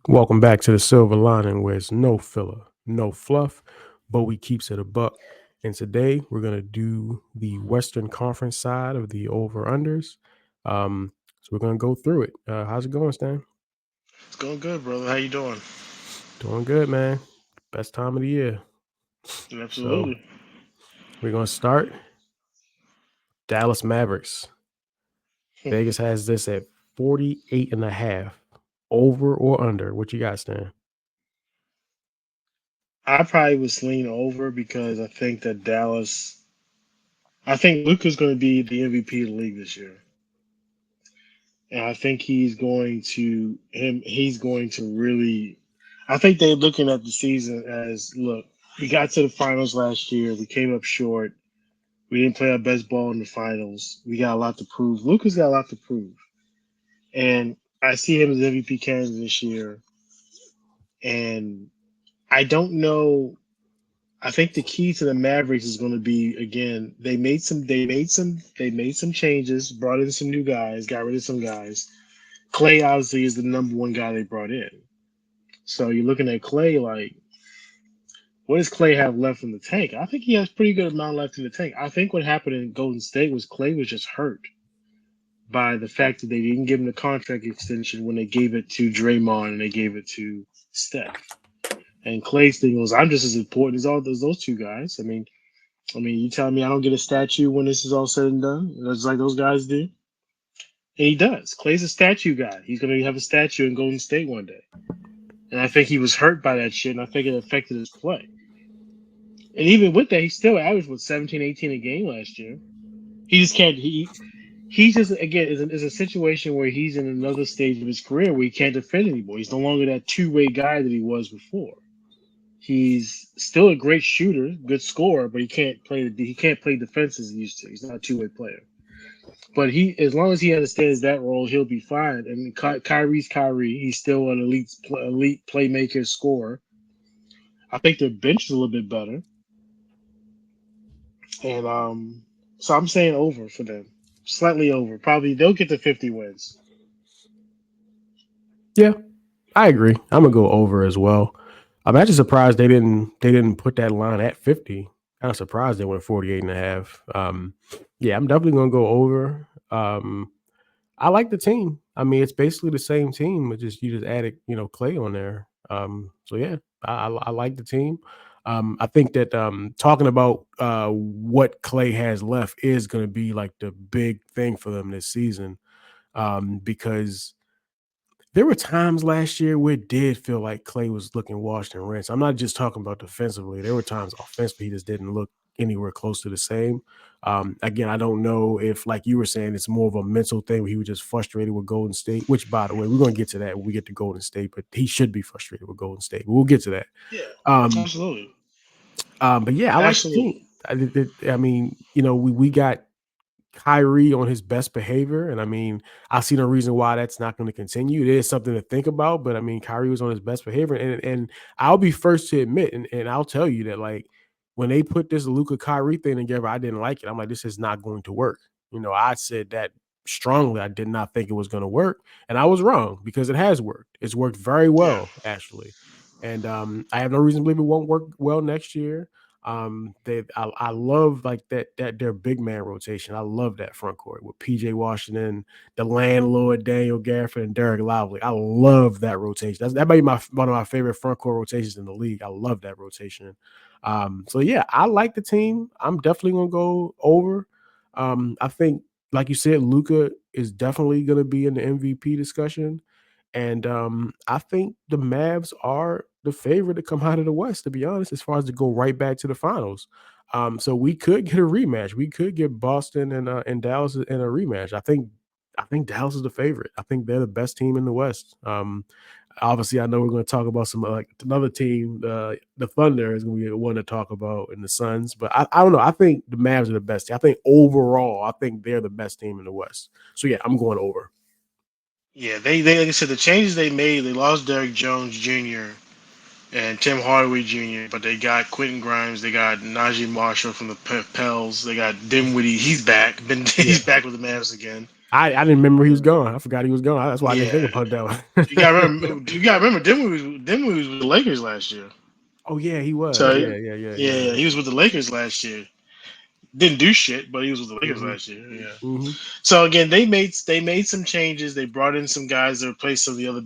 Welcome back to the Silver Lining, where it's no filler, no fluff, but we keeps it a buck. And today we're gonna do the Western Conference side of the over unders. So we're gonna go through it. How's it going, Stan? It's going good, brother. How you doing? Doing good, man. Best time of the year. So Absolutely. we're gonna start Dallas Mavericks. Vegas has this at 48 and a half. Over or under? What you got, Stan? I probably was lean over because I think that Dallas. I think Luka's going to be the MVP of the league this year, and I think He's going to really. I think they're looking at the season as look. We got to the finals last year. We came up short. We didn't play our best ball in the finals. We got a lot to prove. Luka's got a lot to prove, and I see him as MVP candidate this year. And I don't know. I think the key to the Mavericks is going to be again. They made some changes, brought in some new guys, got rid of some guys. Clay obviously is the number one guy they brought in. So you're looking at Clay like, what does Clay have left in the tank? I think he has pretty good amount left in the tank. I think what happened in Golden State was Clay was just hurt by the fact that they didn't give him the contract extension when they gave it to Draymond and they gave it to Steph. And Clay's thing was, I'm just as important as all those two guys. I mean, you telling me I don't get a statue when this is all said and done? It's like those guys do, and he does. Clay's a statue guy. He's gonna have a statue in Golden State one day, and I think he was hurt by that shit, and I think it affected his play. And even with that, he still averaged 17, 18 a game last year. He just can't. He just again is a situation where he's in another stage of his career where he can't defend anymore. He's no longer that two-way guy that he was before. He's still a great shooter, good scorer, but he can't play defense as he used to. He's not a two-way player. But as long as he understands that role, he'll be fine. And Kyrie's Kyrie. He's still an elite playmaker, scorer. I think their bench is a little bit better, and so I'm saying over for them, slightly over. Probably they'll get to 50 wins. Yeah, I agree. I'm gonna go over as well. I'm actually surprised they didn't put that line at 50. Kind of surprised they went 48 and a half. Yeah, I'm definitely gonna go over. I like the team. I mean, it's basically the same team, but just you just added, Clay on there. So yeah, I like the team. I think that talking about what Clay has left is going to be like the big thing for them this season, because there were times last year where it did feel like Clay was looking washed and rinsed. I'm not just talking about defensively. There were times offensively he just didn't look anywhere close to the same. Again, I don't know if, like you were saying, it's more of a mental thing where he was just frustrated with Golden State, which, by the way, we're going to get to that when we get to Golden State, but he should be frustrated with Golden State. We'll get to that. Yeah, Um, absolutely, but yeah, I like the team. absolutely. I mean, we got Kyrie on his best behavior. And I mean, I see no reason why that's not going to continue. It is something to think about, but I mean, Kyrie was on his best behavior. And I'll be first to admit, and I'll tell you that, like, when they put this Luca Kyrie thing together, I didn't like it. I'm like, this is not going to work. I said that strongly. I did not think it was going to work. And I was wrong because it has worked. It's worked very Yeah. well, actually. And I have no reason to believe it won't work well next year. I love like that their big man rotation. I love that front court with PJ Washington, the landlord Daniel Gafford, and Derek Lively. I love that rotation. That might be one of my favorite front court rotations in the league. I love that rotation. So yeah, I like the team. I'm definitely gonna go over. I think, like you said, Luca is definitely gonna be in the MVP discussion. And I think the Mavs are the favorite to come out of the West, to be honest, as far as to go right back to the finals. So we could get a rematch. We could get Boston and Dallas in a rematch. I think Dallas is the favorite. I think they're the best team in the West. Obviously, I know we're going to talk about some like another team. The Thunder is going to be one to talk about, in the Suns. But I don't know. I think the Mavs are the best team. I think overall, I think they're the best team in the West. So yeah, I'm going over. Yeah, they like I said, the changes they made, they lost Derek Jones Jr. and Tim Hardaway Jr., but they got Quentin Grimes, they got Najee Marshall from the Pels, they got Dinwiddie, he's back, Yeah. he's back with the Mavs again. I didn't remember he was gone. I forgot he was gone. That's why I didn't think Yeah, about that you gotta one. remember. You gotta remember. Dinwiddie was with the Lakers last year. Oh yeah, he was. So Yeah. yeah, he was with the Lakers last year. Didn't do shit, but he was with the Lakers Hmm. last year. Yeah. Hmm. So again, they made some changes. They brought in some guys to replace some of the other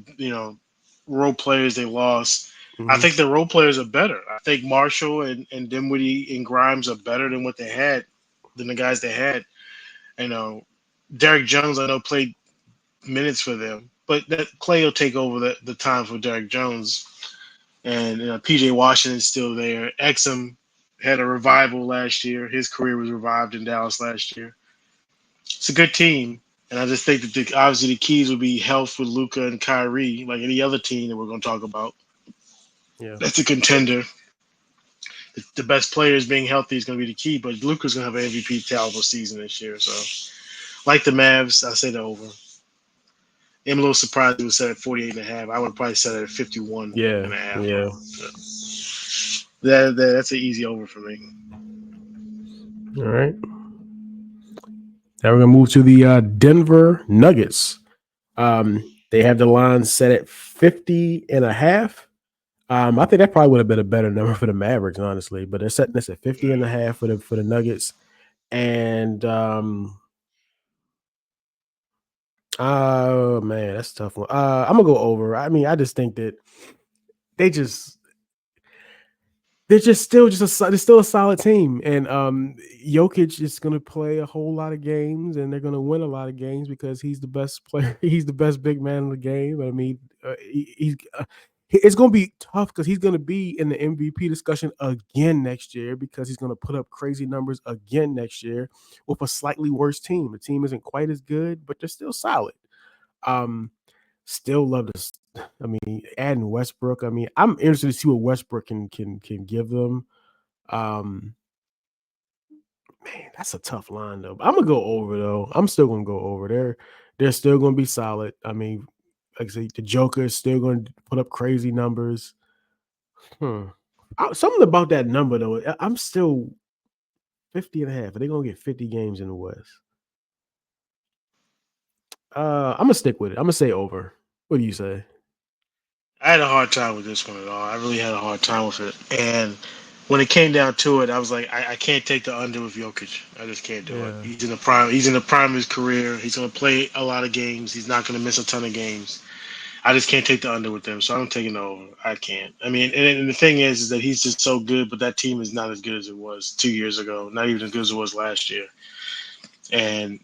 role players they lost. I Hmm. think the role players are better. I think Marshall and Dinwiddie and Grimes are better than what they had than the guys they had. You know, Derek Jones I know played minutes for them, but that Clay will take over the time for Derek Jones. And PJ Washington's still there. Exum had a revival last year. His career was revived in Dallas last year. It's a good team, and I just think that obviously the keys would be health with Luka and Kyrie, like any other team that we're going to talk about. Yeah. That's a contender. The best players being healthy is going to be the key, but Luka's going to have an MVP caliber season this year. So, like the Mavs, I say the over. I'm a little surprised it was set at 48 and a half. I would probably set it at 51 Yeah. and a half. Yeah. That's an easy over for me. All right. Now we're gonna move to the Denver Nuggets. They have the line set at 50 and a half. I think that probably would have been a better number for the Mavericks, honestly. But they're setting this at 50 and a half for the Nuggets. And oh man, that's a tough one. I'm gonna go over. I mean, I just think that they just they're just still they're still a solid team, and Jokic is going to play a whole lot of games, and they're going to win a lot of games because he's the best player. He's the best big man in the game. I mean, it's going to be tough because he's going to be in the MVP discussion again next year because he's going to put up crazy numbers again next year with a slightly worse team. The team isn't quite as good, but they're still solid. Um, Still love this. I mean, adding Westbrook. I mean, I'm interested to see what Westbrook can give them. Um, Man, that's a tough line though. I'm gonna go over though. I'm still gonna go over. They're still gonna be solid. I mean, like I say, the Joker is still gonna put up crazy numbers. Hmm. Something about that number though. I'm still 50 and a half. Are they gonna get 50 games in the West? I'm gonna stick with it. I'm gonna say over. What do you say? I had a hard time with this one at all. I really had a hard time with it. And when it came down to it, I was like, I can't take the under with Jokic. I just can't do it. Yeah. He's in the prime. He's in the prime of his career. He's going to play a lot of games. He's not going to miss a ton of games. I just can't take the under with them, so I'm taking the over. I can't. I mean, and the thing is that he's just so good, but that team is not as good as it was 2 years ago. Not even as good as it was last year. And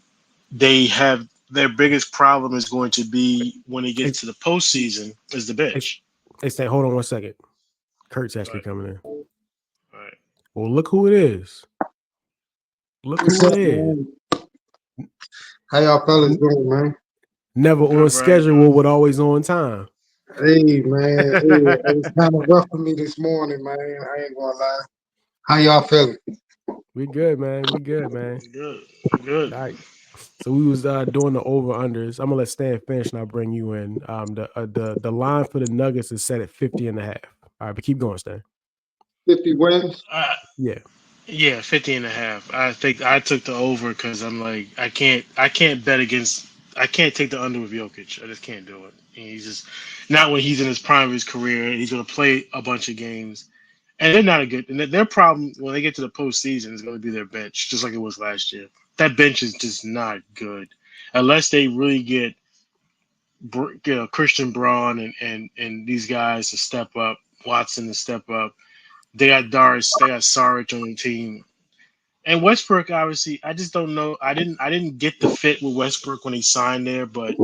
they have their biggest problem is going to be when he They, gets to the postseason is the they, bench. they say, hold on one second. Kurt's actually Right. coming in. Right. Well, look who it is. Look What's who it up, is. man? How y'all fellas doing, man? Never on Good, Brian. schedule, but always on time. Hey, man. Hey, it was kind of rough for me this morning, man. I ain't gonna lie. How y'all feeling? We good, man. We good, man. Good. Good. All right. So we was doing the over unders. I'm gonna let Stan finish and I'll bring you in. The line for the Nuggets is set at 50 and a half. All right, but keep going, Stan. 50 wins? Yeah. Yeah, 50 and a half. I think I took the over because I'm like, I can't bet against, I can't take the under with Jokic. I just can't do it. And he's just, not when he's in his prime of his career. He's going to play a bunch of games. And they're not a good, and their problem when they get to the postseason is going to be their bench, just like it was last year. That bench is just not good. Unless they really get Christian Braun and these guys to step up, Watson to step up. They got Darius, they got Saric on the team. And Westbrook, obviously, I just don't know. I didn't get the fit with Westbrook when he signed there, but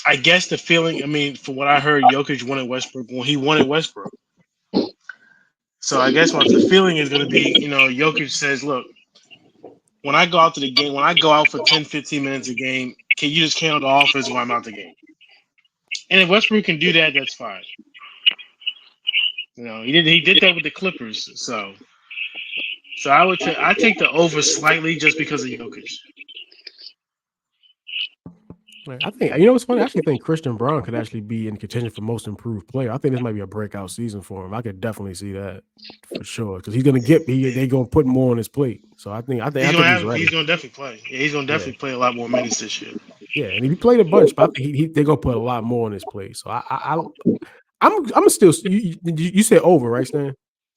I guess the feeling. I mean, from what I heard, Jokic wanted Westbrook when he wanted Westbrook. So I guess what the feeling is going to be, Jokic says, "Look, when I go out to the game, when I go out for 10, 15 minutes a game, can you just handle the offense while I'm out the game?" And if Westbrook can do that, that's fine. He did that with the Clippers. So I take the over slightly just because of Jokic. I think what's funny. I actually think Christian Brown could actually be in contention for most improved player. I think this might be a breakout season for him. I could definitely see that for sure because he's gonna they're gonna put more on his plate. So I think he's ready. He's gonna definitely play. Yeah, he's gonna Yeah, definitely play a lot more minutes this year. yeah, and if he played a bunch, but I think they're gonna put a lot more on his plate. So I'm still you said over, right, Stan?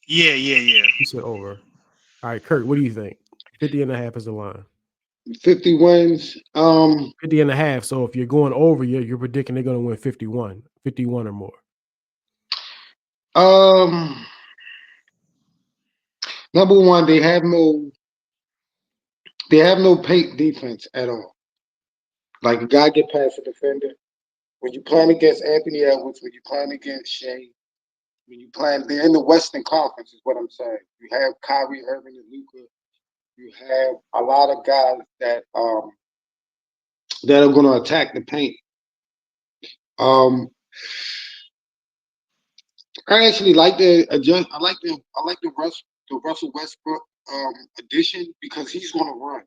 Yeah. You said over. All right, Kurt, what do you think? 50.5 is the line. 50 wins. 50.5. So if you're going over, you're predicting they're going to win 51 or more. Number one, they have no paint defense at all. Like you gotta get past the defender. When you playing against Anthony Edwards, when you playing against Shea, when you playing, they're in the Western Conference, is what I'm saying. You have Kyrie Irving and Luka. You have a lot of guys that are going to attack the paint. I actually like the adjust. I like the Russell Westbrook addition because he's going to run.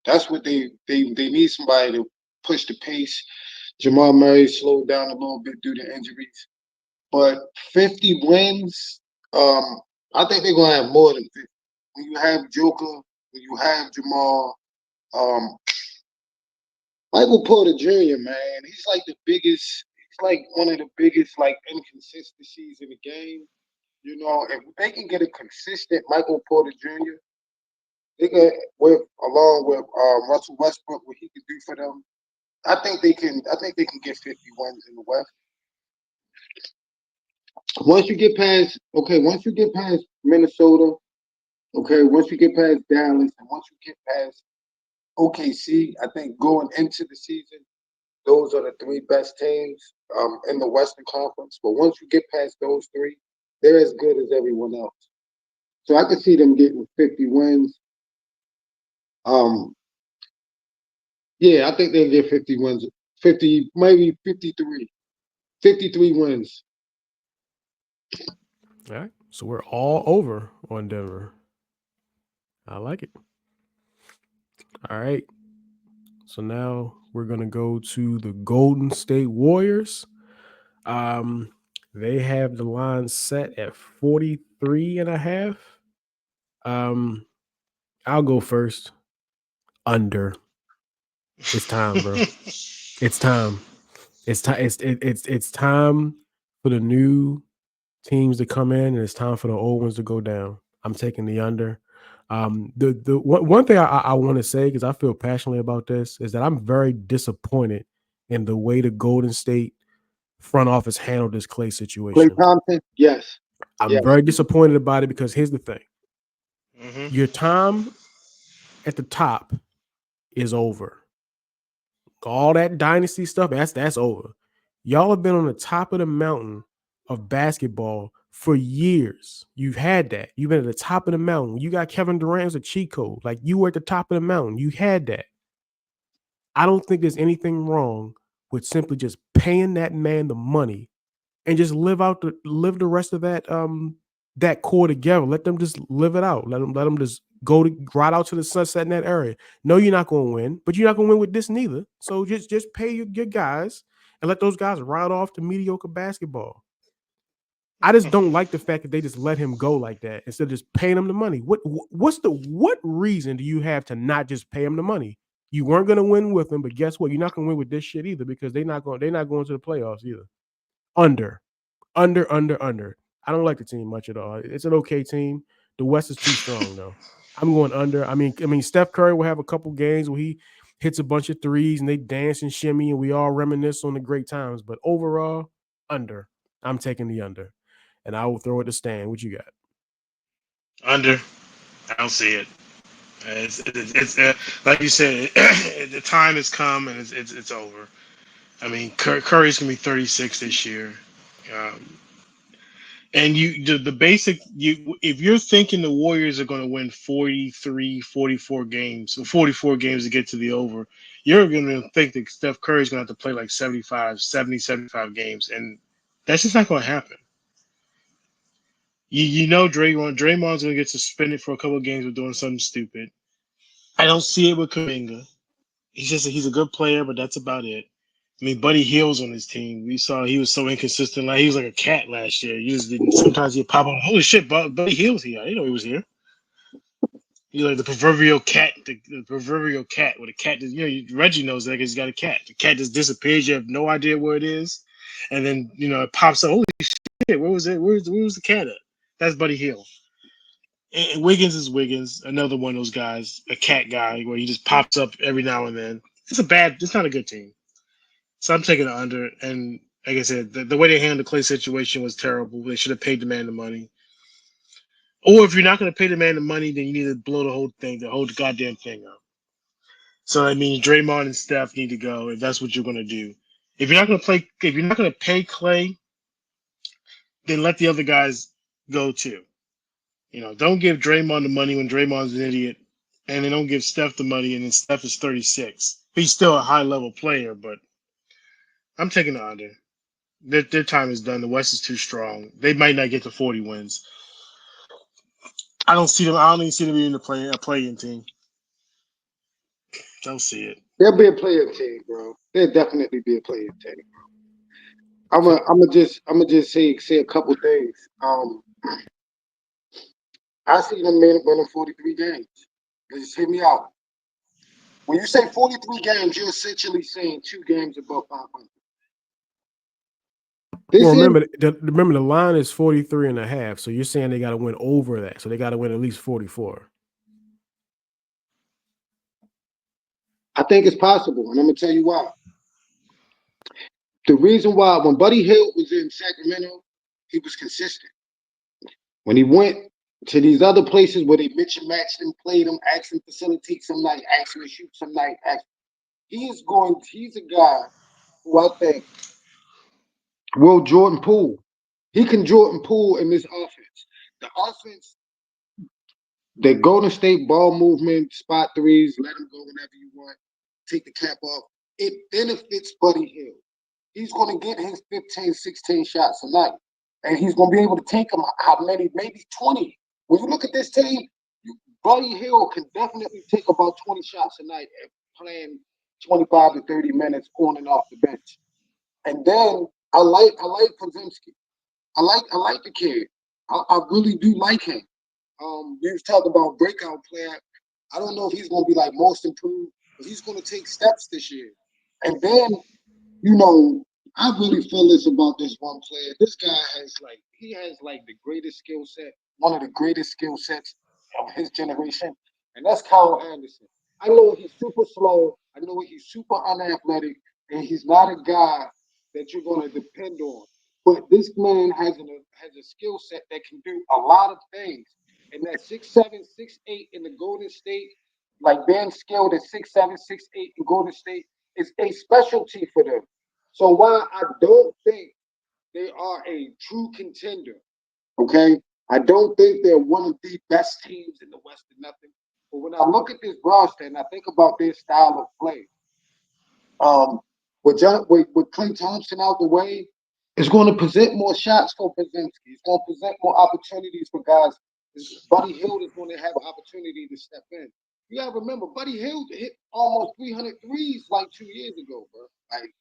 That's what they need, somebody to push the pace. Jamal Murray slowed down a little bit due to injuries, but 50 wins. I think they're going to have more than 50. When you have Joker, when you have Jamal, Michael Porter Jr., man, he's like the biggest. He's like one of the biggest like inconsistencies in the game. You know, if they can get a consistent Michael Porter Jr., they can along with Russell Westbrook, what he can do for them. I think they can get 50 wins in the West. Once you get past Minnesota, once you get past Dallas, and once you get past OKC, I think going into the season, those are the three best teams in the Western Conference. But once you get past those three, they're as good as everyone else. So I could see them getting 50 wins. Yeah, I think they'll get 50 wins. 50, maybe 53. 53 wins. All right. So we're all over on Denver. I like it. All right. So now we're going to go to the Golden State Warriors. They have the line set at 43.5. I'll go first. Under. It's time, bro. It's time. It's time. It's time for the new teams to come in, and it's time for the old ones to go down. I'm taking the under. The one thing I want to say, because I feel passionately about this, is that I'm very disappointed in the way the Golden State front office handled this Klay situation. Klay Thompson, yes. I'm very disappointed about it because here's the thing. Mm-hmm. Your time at the top is over. All that dynasty stuff, that's over. Y'all have been on the top of the mountain of basketball for years. You've had that. You've been at the top of the mountain. You got Kevin Durant as a cheat code. Like you were at the top of the mountain. You had that. I don't think there's anything wrong with simply just paying that man the money and just live the rest of that core together. Let them just live it out. Let them just go right out to the sunset in that area. No, you're not going to win, but you're not going to win with this neither. So just pay your guys and let those guys ride off to mediocre basketball. I just don't like the fact that they just let him go like that instead of just paying him the money. What reason do you have to not just pay him the money? You weren't going to win with him, but guess what? You're not going to win with this shit either because they're not going to the playoffs either. Under. I don't like the team much at all. It's an okay team. The West is too strong though. I'm going under. I mean, Steph Curry will have a couple games where he hits a bunch of threes and they dance and shimmy and we all reminisce on the great times. But overall, under. I'm taking the under. And I will throw it to Stan. What you got? Under. I don't see it. It's like you said, the time has come and it's over. I mean, Curry's gonna be 36 this year, and the basic if you're thinking the Warriors are gonna win 43, 44 games, or 44 games to get to the over, you're gonna think that Steph Curry's gonna have to play like 75 games, and that's just not gonna happen. You know Draymond's gonna get suspended for a couple of games for doing something stupid. I don't see it with Kuminga. He's a good player, but that's about it. I mean, Buddy Hield's on his team. We saw he was so inconsistent. Like he was like a cat last year. You just didn't. Sometimes he'd pop up. Holy shit, Buddy Hield's here. I didn't know he was here. He's like the proverbial cat. The proverbial cat. With a cat, Reggie knows that because he's got a cat. The cat just disappears. You have no idea where it is, and then it pops up. Holy shit, where was it? Where was the cat at? That's Buddy Hield. And Wiggins is Wiggins, another one of those guys, a cat guy, where he just pops up every now and then. It's not a good team. So I'm taking the under. And like I said, the way they handled the Clay situation was terrible. They should have paid the man the money. Or if you're not going to pay the man the money, then you need to blow the whole goddamn thing up. So that means Draymond and Steph need to go if that's what you're going to do. If you're not going to pay Clay, then let the other guys go too. Don't give Draymond the money when Draymond's an idiot, and then don't give Steph the money, and then Steph is 36. He's still a high-level player, but I'm taking the under. Their time is done. The West is too strong. They might not get to 40 wins. I don't even see them being a play-in team. Don't see it. There'll be a play-in team, bro. There'll definitely be a play-in team, bro. I'm gonna just say a couple things. I see them winning 43 games. Just hear me out. When you say 43 games, you're essentially saying 2 games above 500. Remember the line is 43.5. So you're saying they got to win over that. So they got to win at least 44. I think it's possible, and I'm gonna tell you why. The reason why when Buddy Hield was in Sacramento, he was consistent. When he went to these other places where they mix and matched him, played him, asked him to facilitate some night, asked him to shoot some night, he's a guy who I think will Jordan Poole. He can Jordan Poole in this offense. The offense, the Golden State ball movement, spot threes, let him go whenever you want, take the cap off. It benefits Buddy Hield. He's going to get his 15, 16 shots a night. And he's going to be able to take them how many? Maybe 20. When you look at this team, Buddy Hield can definitely take about 20 shots a night and playing 25 to 30 minutes on and off the bench. And then I like Podziemski. I like the kid. I really do like him. We've talked about breakout player. I don't know if he's going to be like most improved, but he's going to take steps this year. And then, I really feel this about this one player. This guy has the greatest skill set, one of the greatest skill sets of his generation, and that's Kyle Anderson. I know he's super slow. I know he's super unathletic, and he's not a guy that you're going to depend on. But this man has a skill set that can do a lot of things. And that 6'7", 6'8" in the Golden State, like being skilled at 6'7", 6'8" in Golden State, is a specialty for them. So while I don't think they are a true contender, okay, I don't think they're one of the best teams in the West or nothing. But when I look at this roster and I think about their style of play, with Klay Thompson out the way, it's going to present more shots for Podziemski. It's going to present more opportunities for guys. Buddy Hield is going to have an opportunity to step in. You got to remember, Buddy Hield hit almost 300 threes like 2 years ago, bro. Like,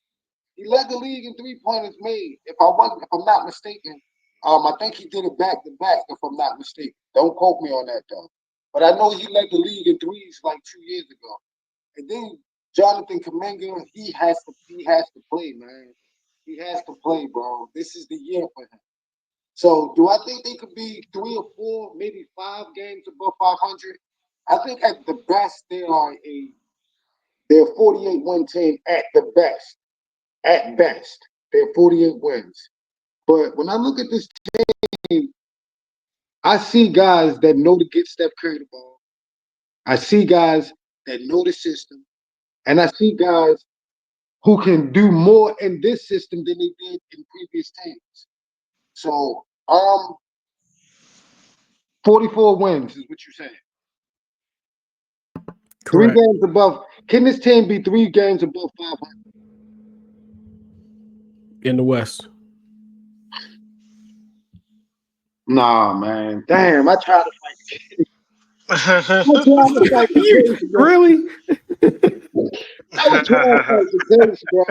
he led the league in three-pointers made. If I'm not mistaken, I think he did it back-to-back, if I'm not mistaken. Don't quote me on that, though. But I know he led the league in threes like 2 years ago. And then Jonathan Kuminga, he has to play, man. He has to play, bro. This is the year for him. So do I think they could be 3 or 4, maybe 5 games above 500? I think at the best they're a 48-win team at the best. At best, they're 48 wins. But when I look at this team, I see guys that know to get Steph Curry the ball. I see guys that know the system. And I see guys who can do more in this system than they did in previous teams. So, 44 wins is what you're saying. Correct. 3 games above. Can this team be 3 games above 500? In the West. Nah, man. Damn, I tried to fight. Really? I was trying to fight the James, bro.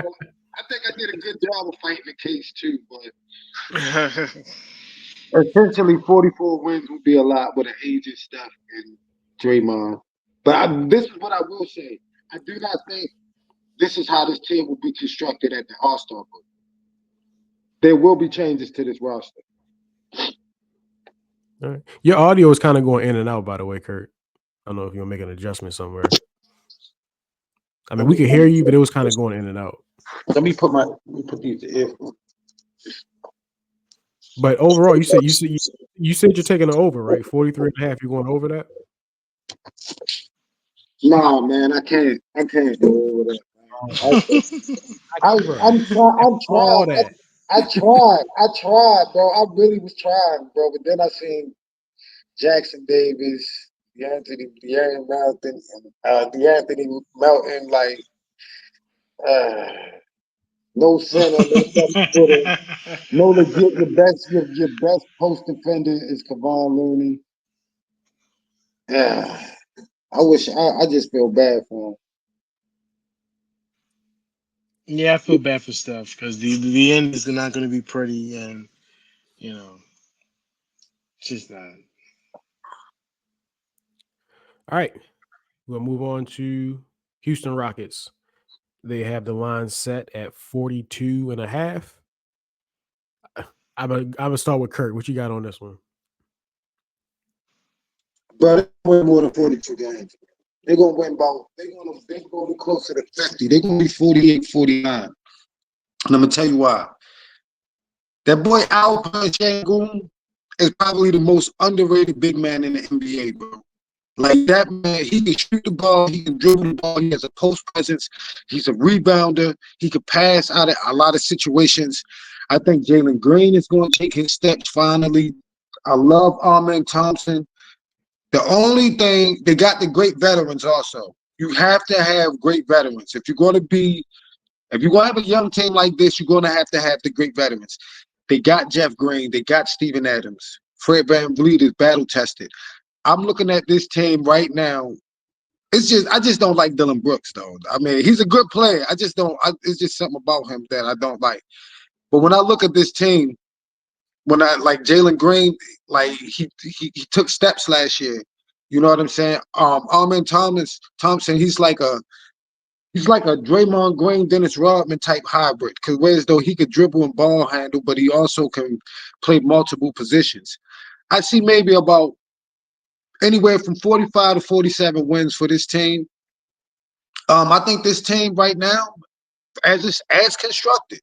I think I did a good job of fighting the case too, but essentially 44 wins would be a lot with an aging Steph and Draymond. But this is what I will say. I do not think this is how this team will be constructed at the All-Star break. There will be changes to this roster. All right. Your audio is kind of going in and out, by the way, Kurt. I don't know if you'll make an adjustment somewhere. I mean, we could hear you, but it was kind of going in and out. Let me put these earphones. But overall, you said you're taking an over, right? 43.5. You're going over that? No, man, I can't go over that. I tried, bro. I really was trying, bro. But then I seen Jackson Davis, DeAnthony Melton, like no center, no legit. Your best post defender is Kevon Looney. Yeah, I just feel bad for him. Yeah, I feel bad for Steph because the end is not going to be pretty, and it's just not. All right. We'll move on to Houston Rockets. They have the line set at 42.5. I'm gonna start with Kurt. What you got on this one? But they win more than 42 games. They're gonna win they're gonna be closer to 50. They're gonna be 48, 49. And I'm gonna tell you why. That boy Alperen Sengun is probably the most underrated big man in the NBA, bro. Like that man, he can shoot the ball, he can dribble the ball, he has a post presence, he's a rebounder, he can pass out of a lot of situations. I think Jalen Green is going to take his steps finally. I love Amen Thompson. The only thing, they got the great veterans also. You have to have great veterans. If you're going to have a young team like this, you're going to have the great veterans. They got Jeff Green, they got Steven Adams. Fred VanVleet is battle tested. I'm looking at this team right now. I just don't like Dylan Brooks, though. I mean, he's a good player. It's just something about him that I don't like. But when I look at this team, when I like Jalen Green, like he took steps last year. You know what I'm saying? Amen Thompson, he's like a Draymond Green, Dennis Rodman type hybrid. Because whereas though he could dribble and ball handle, but he also can play multiple positions. I see maybe about anywhere from 45 to 47 wins for this team. I think this team right now, as constructed,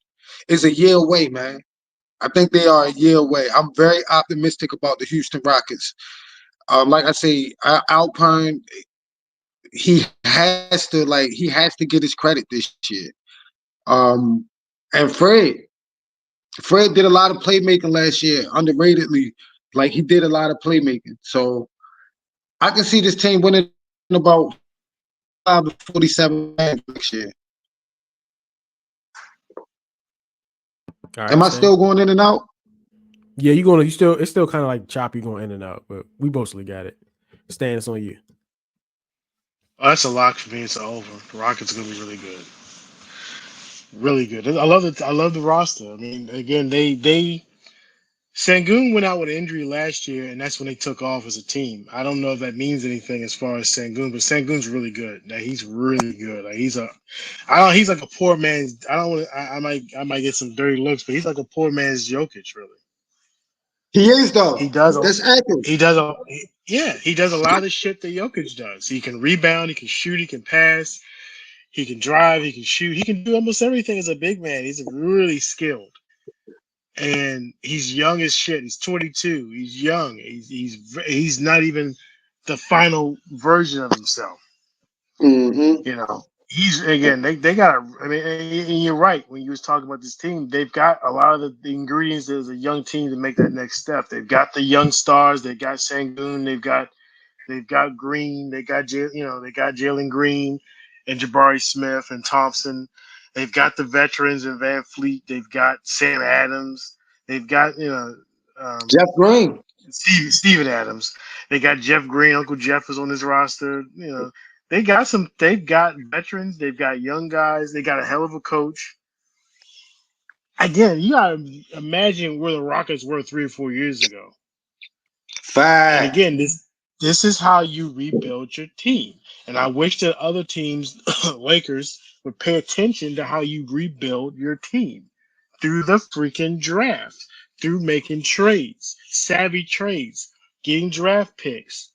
is a year away, man. I think they are a year away. I'm very optimistic about the Houston Rockets. Like I say, Alpern, he has to get his credit this year. And Fred did a lot of playmaking last year, underratedly. Like he did a lot of playmaking. So I can see this team winning about 5 to 47 next year. All right, Am I still going in and out? Yeah, it's still kind of like choppy going in and out, but we mostly got it. Stan, it's on you. Oh, that's a lock for me. It's over. The Rockets are going to be really good. Really good. I love it. I love the roster. I mean, again, Sengun went out with an injury last year, and that's when they took off as a team. I don't know if that means anything as far as Sengun, but Sengun's really good. Now he's really good. Like he's like a poor man's. I might get some dirty looks, but he's like a poor man's Jokic, really. He is though. He does. That's accurate. He does. He does a lot of the shit that Jokic does. He can rebound. He can shoot. He can pass. He can drive. He can shoot. He can do almost everything as a big man. He's really skilled. And he's young as shit. He's 22. He's young. He's not even the final version of himself. Mm-hmm. You know, they got. I mean, and you're right when you was talking about this team. They've got a lot of the ingredients as a young team to make that next step. They've got the young stars. They got Sengun. They've got Green. They got Jalen Green and Jabari Smith and Thompson. They've got the veterans in Van Fleet. They've got Sam Adams. They've got Jeff Green, Steven Adams. They got Jeff Green. Uncle Jeff is on this roster. They've got veterans. They've got young guys. They got a hell of a coach. Again, you gotta imagine where the Rockets were 3 or 4 years ago. And Fact. again, this is how you rebuild your team. And I wish that other teams, Lakers, would pay attention to how you rebuild your team through the freaking draft, through making trades, savvy trades, getting draft picks,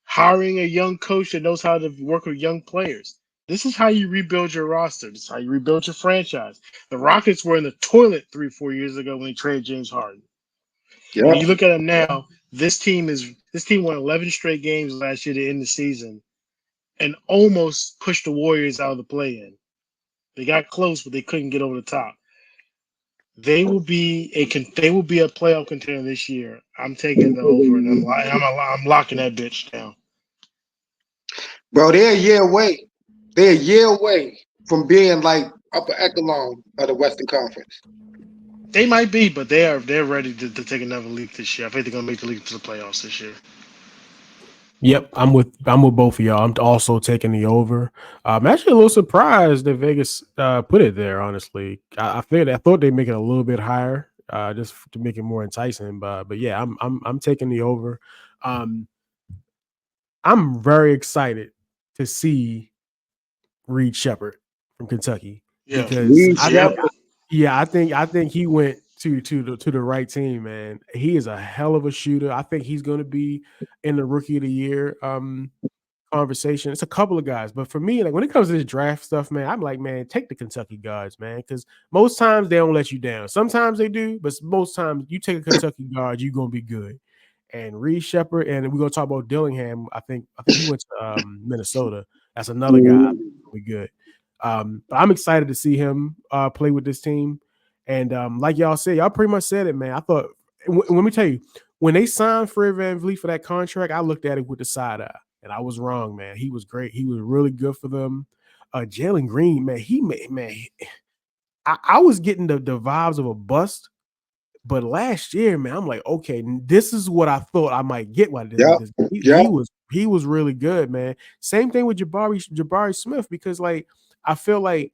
hiring a young coach that knows how to work with young players. This is how you rebuild your roster. This is how you rebuild your franchise. The Rockets were in the toilet 3 or 4 years ago when they traded James Harden. And Yep. you look at them now. This team won 11 straight games last year to end the season, and almost pushed the Warriors out of the play-in. They got close, but they couldn't get over the top. They will be a playoff contender this year. I'm taking the over, and I'm locking that bitch down. Bro, they're a year away. They're a year away from being like upper echelon of the Western Conference. They might be, but they're ready to take another leap this year. I think they're gonna make the leap to the playoffs this year. Yep, I'm with both of y'all. I'm also taking the over. I'm actually a little surprised that Vegas put it there. Honestly, I thought they'd make it a little bit higher, just to make it more enticing. But yeah, I'm taking the over. Um, I'm very excited to see Reed Shepard from Kentucky Yeah. because Yep. I think he went to the right team, man. He is a hell of a shooter. I think he's going to be in the rookie of the year conversation. It's a couple of guys, but for me, like when it comes to this draft stuff, man, I'm like, man, take the Kentucky guards, man, because most times they don't let you down. Sometimes they do, but most times you take a Kentucky guard, you're gonna be good. And Reed Shepard, and we're gonna talk about Dillingham. I think he went to Minnesota. That's another guy I think will be good. But I'm excited to see him play with this team. And like y'all said, y'all pretty much said it, man. I thought, let me tell you, when they signed Fred VanVleet for that contract, I looked at it with the side eye, and I was wrong, man. He was great. He was really good for them. Jalen Green, man, I was getting the vibes of a bust. But last year, man, I'm like, okay, this is what I thought I might get by this Yep. because Yep. he was really good, man. Same thing with Jabari Smith because like I feel like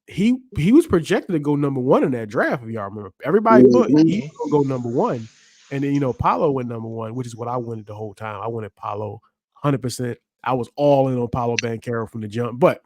he was projected to go number one in that draft. If y'all remember, everybody thought he was gonna go number one, and then Paolo went number one, which is what I wanted the whole time. I wanted Paolo 100%. I was all in on Paolo Banchero from the jump, but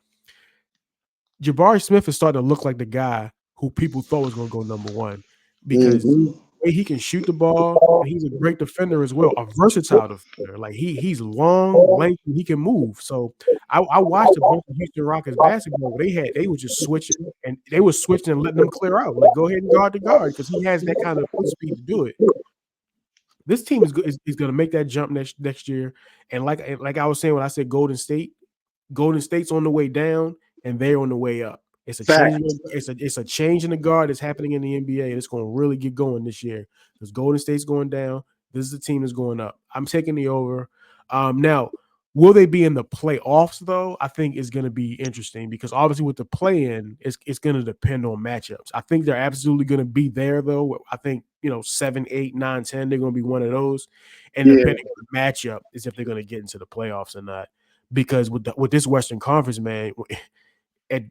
Jabari Smith is starting to look like the guy who people thought was going to go number one because the way he can shoot the ball, and he's a great defender as well, a versatile defender. Like he's long, lengthy, he can move. So I watched a bunch of Houston Rockets basketball where they were just switching and letting them clear out. Like go ahead and guard the guard because he has that kind of foot speed to do it. This team is good is going to make that jump next year. And like I was saying when I said Golden State's on the way down and they're on the way up. It's a change. It's a change in the guard that's happening in the NBA, and it's going to really get going this year because Golden State's going down. This is the team that's going up. I'm taking the over. Now, will they be in the playoffs though? I think is going to be interesting because obviously with the play-in, it's going to depend on matchups. I think they're absolutely going to be there though. I think 7, 8, 9, 10, they're going to be one of those, and depending on the matchup is if they're going to get into the playoffs or not. Because with this Western Conference, man, at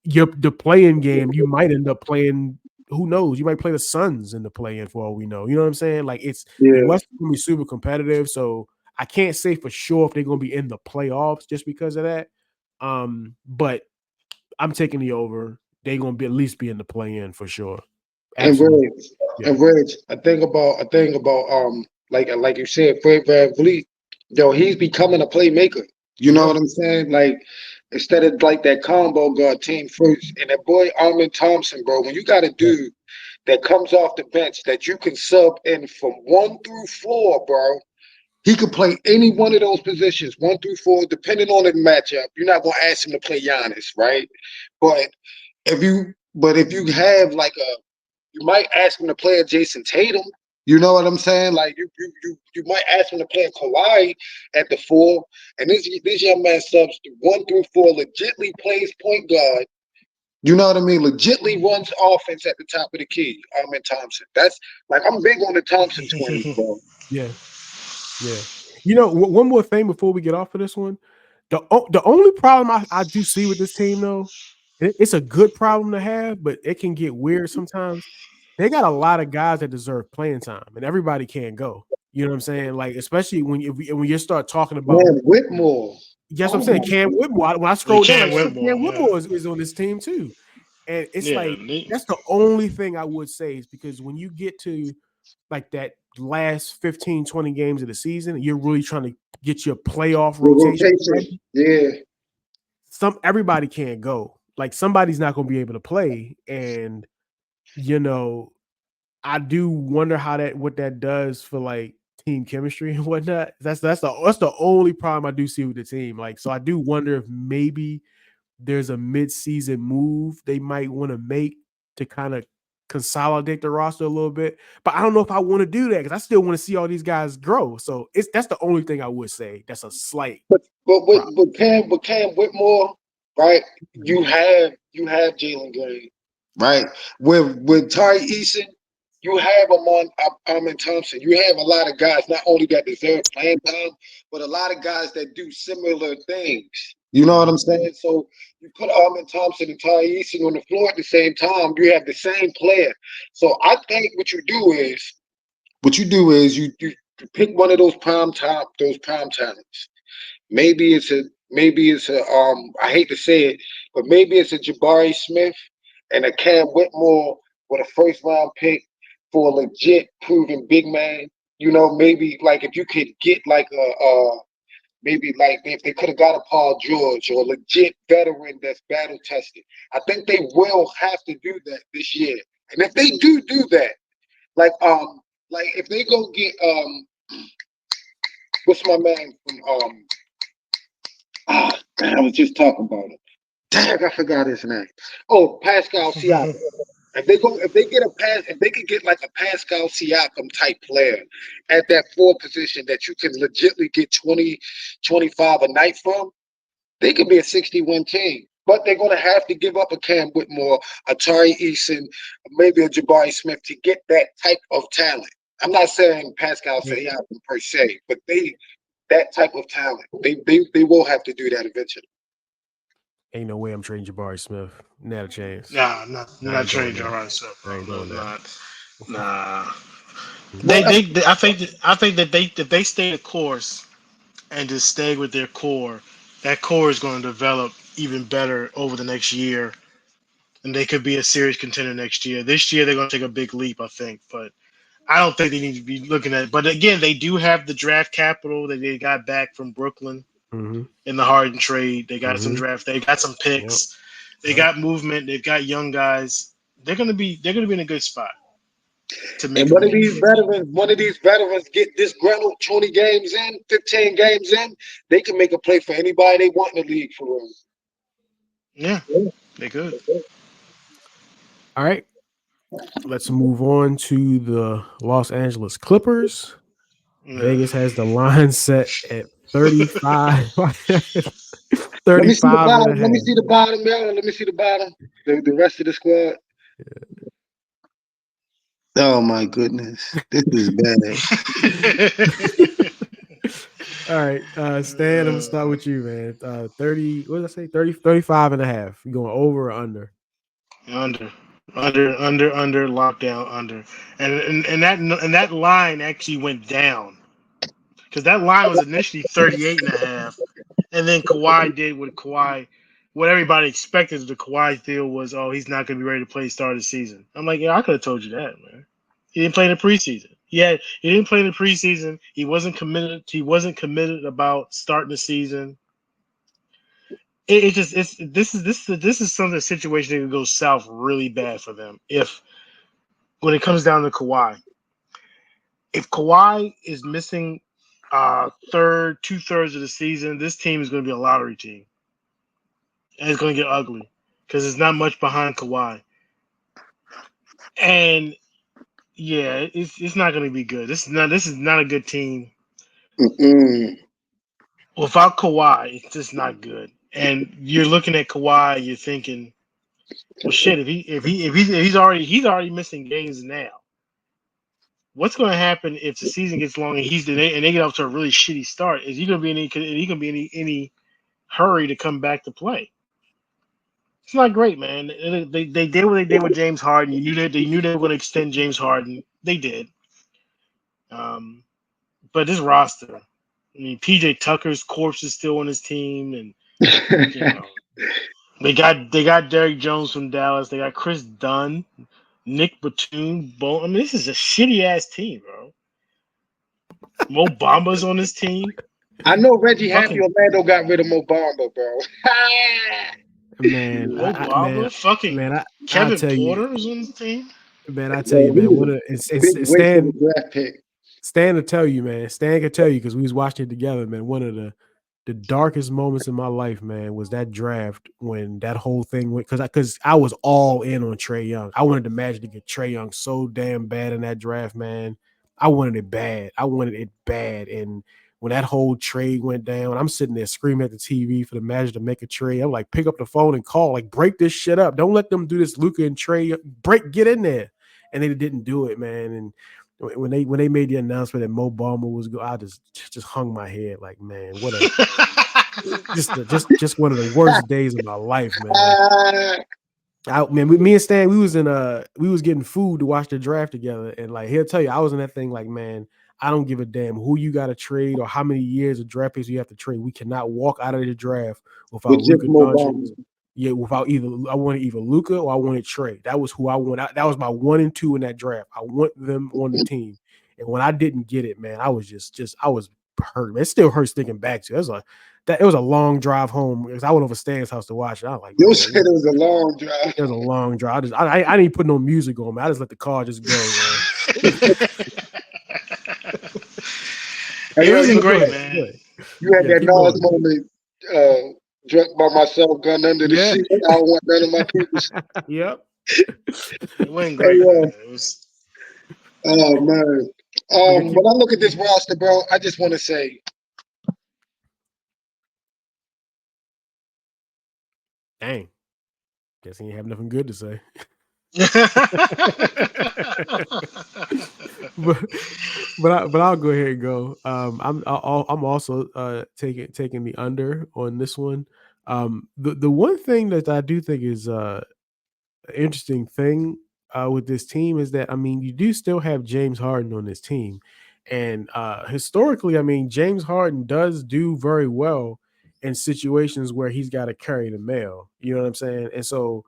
the play-in game, you might end up playing. Who knows? You might play the Suns in the play-in for all we know. You know what I'm saying? Like the West is gonna be super competitive. So I can't say for sure if they're gonna be in the playoffs just because of that. But I'm taking the over. They're gonna be at least be in the play-in for sure. Absolutely. And Reg, I think about like you said, Fred VanVleet, he's becoming a playmaker. You know what I'm saying? Like instead of like that combo guard team first, and that boy Armin Thompson, bro, when you got a dude that comes off the bench that you can sub in from 1 through 4, bro. He could play any one of those positions, 1 through 4, depending on the matchup. You're not gonna ask him to play Giannis, right? But if you have like you might ask him to play a Jason Tatum. You know what I'm saying? Like you might ask him to play a Kawhi at the 4, and this young man subs 1 through 4, legitly plays point guard. You know what I mean? Legitly runs offense at the top of the key. Armin Thompson. That's like I'm big on the Thompson twins, bro. Yeah. One more thing before we get off of this one. The only problem I do see with this team though it's a good problem to have, but it can get weird sometimes. They got a lot of guys that deserve playing time, and everybody can't go. You know what I'm saying? Like, especially when you start talking about, Man, Whitmore. guess what I'm Oh saying? my Cam God. Whitmore. When I They scroll down, can't like, win Cam more. Yeah, Whitmore is on this team too. And it's yeah. like that's the only thing I would say is because when you get to like that last 15, 20 games of the season, you're really trying to get your playoff The rotation rotation. ready. Yeah. Everybody can't go. Like somebody's not going to be able to play, and you know, I do wonder what that does for like team chemistry and whatnot. That's the only problem I do see with the team. Like, so I do wonder if maybe there's a mid-season move they might want to make to kind of consolidate the roster a little bit. But I don't know if I want to do that because I still want to see all these guys grow. So that's the only thing I would say. That's a slight problem. But Cam Whitmore, right? You have Jalen Green, right? With Ty Eason, you have Armin Thompson. You have a lot of guys not only that deserve playing time, but a lot of guys that do similar things. You know what I'm saying? So you put Armin Thompson and Ty Eason on the floor at the same time, you have the same player. So I think what you pick one of those prime talents. Maybe it's a I hate to say it, but maybe it's a Jabari Smith and a Cam Whitmore with a first round pick for a legit proven big man. Maybe like if you could get like maybe like if they could have got a Paul George or a legit veteran that's battle tested. I think they will have to do that this year. And if they do that, like if they go get what's my man from I was just talking about him. Dang, I forgot his name. Oh, Pascal Siakam. If they could get like a Pascal Siakam type player at that four position that you can legitly get 20, 25 a night from, they could be a 61 team. But they're going to have to give up a Cam Whitmore, a Tari Eason, maybe a Jabari Smith to get that type of talent. I'm not saying Pascal Siakam per se, but that type of talent, they will have to do that eventually. Ain't no way I'm trading Jabari Smith. Not a chance. Nah, not trading that. Jabari Smith, I ain't bro. doing that. Nah. Well, I think that they stay the course and just stay with their core, that core is going to develop even better over the next year, and they could be a serious contender next year. This year they're going to take a big leap, I think, but I don't think they need to be looking at it. But again, they do have the draft capital that they got back from Brooklyn Mm-hmm. in the Harden trade. They got some Mm-hmm. draft. They got some Yep. picks. They got movement. They've got young guys. They're gonna be in a good spot to and make a move. one of these veterans get disgruntled 20 games in, 15 games in, they can make a play for anybody they want in the league for real. Yeah, they could. All right. Let's move on to the Los Angeles Clippers. Yeah. Vegas has the line set at 35. Let me see the 35 and a bottom. Let me half. see the bottom, y'all. Let me see the bottom. The rest of the squad. Oh my goodness. This is bad. All right. Stan, I'm gonna start with you, man. 30, what did I say? 30, 35 and a half. You going over or under? Under, lockdown, under, and that line actually went down because that line was initially 38 and a half, and then Kawhi did what everybody expected. The Kawhi deal was, oh, he's not going to be ready to play start of the season. I'm like, yeah, I could have told you that, man. He didn't play in the preseason. He didn't play in the preseason. He wasn't committed. He wasn't committed about starting the season. This is some of the situation that could go south really bad for them if when it comes down to Kawhi. If Kawhi is missing 2/3 of the season, this team is going to be a lottery team, and it's going to get ugly because there's not much behind Kawhi. And yeah, it's not going to be good. This is not a good team Mm-mm. without Kawhi. It's just not good. And you're looking at Kawhi, you're thinking, well, shit. If he's already missing games now, what's going to happen if the season gets long and they get off to a really shitty start? Is he going to be in any hurry to come back to play? It's not great, man. They did what they did with James Harden. You knew that they knew they were going to extend James Harden. They did. Um, but this roster, I mean, PJ Tucker's corpse is still on his team, and you know they got Derrick Jones from Dallas. They got Chris Dunn, Nick Batum. I mean, this is a shitty ass team, bro. Mo Bamba's on this team. I know Reggie happy Fucking Orlando got rid of Mo Bamba, bro. Man, Mo Bamba. Fucking man, I Kevin tell you, Porter is on the team. man, I tell Yeah, you, he man. was What a big it's waste of a draft pick. Stan to tell you, man. Stan could tell you because we was watching it together, man. One of the darkest moments in my life, man, was that draft when that whole thing went because I was all in on Trae Young. I wanted the Magic to get Trae Young so damn bad in that draft, man. I wanted it bad. I wanted it bad. And when that whole trade went down, I'm sitting there screaming at the TV for the Magic to make a trade. I'm like, pick up the phone and call, like, break this shit up. Don't let them do this. Luka and Trae, get in there. And they didn't do it, man. And when they made the announcement that Mo Bamba was go, I just hung my head like, man, what a just one of the worst days of my life, man. Me and Stan, we was getting food to watch the draft together, and like he'll tell you, I was in that thing like, man, I don't give a damn who you got to trade or how many years of draft picks you have to trade. We cannot walk out of the draft without With just Luka Mo Doncic. Bamba. Yeah, without I wanted either Luka or I wanted Trey. That was who I wanted. That was my 1 and 2 in that draft. I want them on the team. And when I didn't get it, man, I was just I was hurt. It still hurts thinking back to it. It was a long drive home because I went over Stan's house to watch it. I was like, You man, said it was a long drive. it was a long drive. I didn't put no music on, man. I just let the car just go, man. Hey, It wasn't But go great, ahead. man. Go ahead. you had Yeah, that keep Nas going. moment, drunk by myself, gun under the Yeah. sheet. I don't want none of my people. Yep. It wasn't Hey, great, man. It was. oh man. But yeah, keep When I look at this roster, bro, I just want to say, dang. Guess he ain't have nothing good to say. but I'll go ahead and go. I'm also taking the under on this one. The one thing that I do think is an interesting thing with this team is that I mean you do still have James Harden on this team, and historically, I mean James Harden does do very well in situations where he's got to carry the mail. You know what I'm saying? And so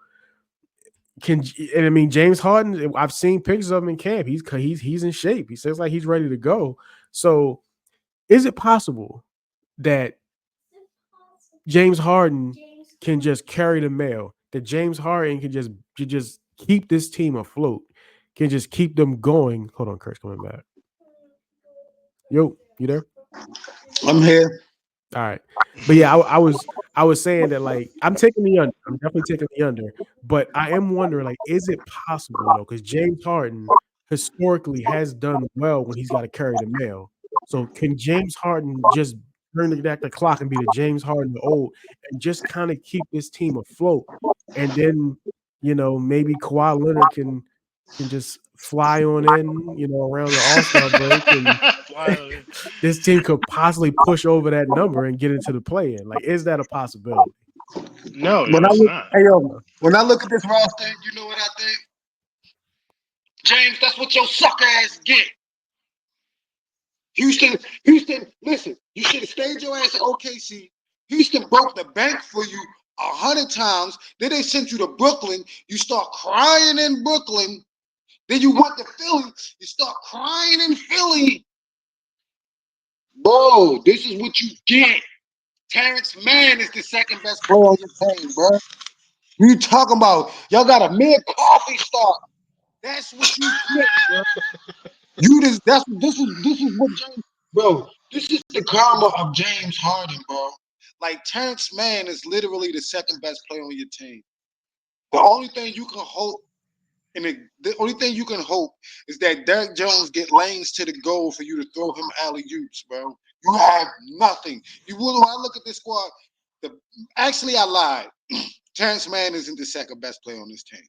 and I mean James Harden, I've seen pictures of him in camp. He's in shape. He says like he's ready to go. So is it possible that James Harden can just carry the mail? That James Harden can just keep this team afloat, can just keep them going. Hold on, Kurt's coming back. Yo, you there? I'm here. All right, but yeah, I was saying that like I'm taking the under. I'm definitely taking the under, but I am wondering like, is it possible though? Because James Harden historically has done well when he's got to carry the mail. So can James Harden just turn back the clock and be the James Harden the old and just kind of keep this team afloat? And then maybe Kawhi Leonard can just fly on in, around the All-Star break and Wow. this team could possibly push over that number and get into the play-in. Like, is that a possibility? No, When I it's look, not. hey yo, when I look at this roster, you know what I think? James, that's what your sucker ass get. Houston, listen, you should have stayed your ass at OKC. Houston broke the bank for you 100 times. Then they sent you to Brooklyn. You start crying in Brooklyn. Then you went to Philly. You start crying in Philly. Bro, this is what you get. Terrence Mann is the second best player on your team, bro. You talking about y'all got a mid coffee start. That's what you get, bro. This is what James, bro. This is the karma of James Harden, bro. Like Terrence Mann is literally the second best player on your team. The only thing you can hope, the only thing you can hope is that Derrick Jones get lanes to the goal for you to throw him alley oops, bro. You have nothing. You will. When I look at this squad, actually I lied. Terrence Mann isn't the second best player on this team.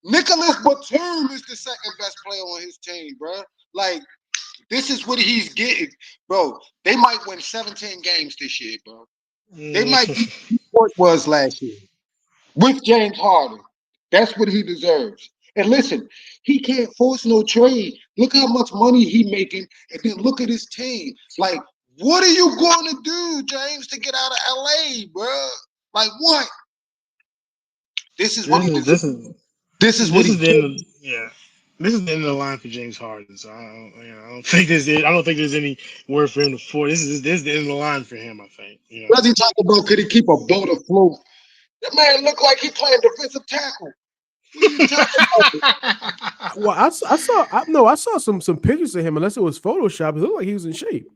Nicholas Batum is the second best player on his team, bro. Like, this is what he's getting, bro. They might win 17 games this year, bro. They might be what it was last year. with James Harden. That's what he deserves. And listen, he can't force no trade. Look how much money he making, and then look at his team. Like, what are you going to do, James, to get out of LA, bro? Like, what? This is what he deserves. This is what he the end of, yeah. This is the end of the line for James Harden. So I don't think there's any word for him to force. This is the end of the line for him. I think. What does he talk about? Could he keep a boat afloat? That man look like he playing defensive tackle. What are you talking about? Well, I saw some pictures of him. Unless it was Photoshop, it looked like he was in shape.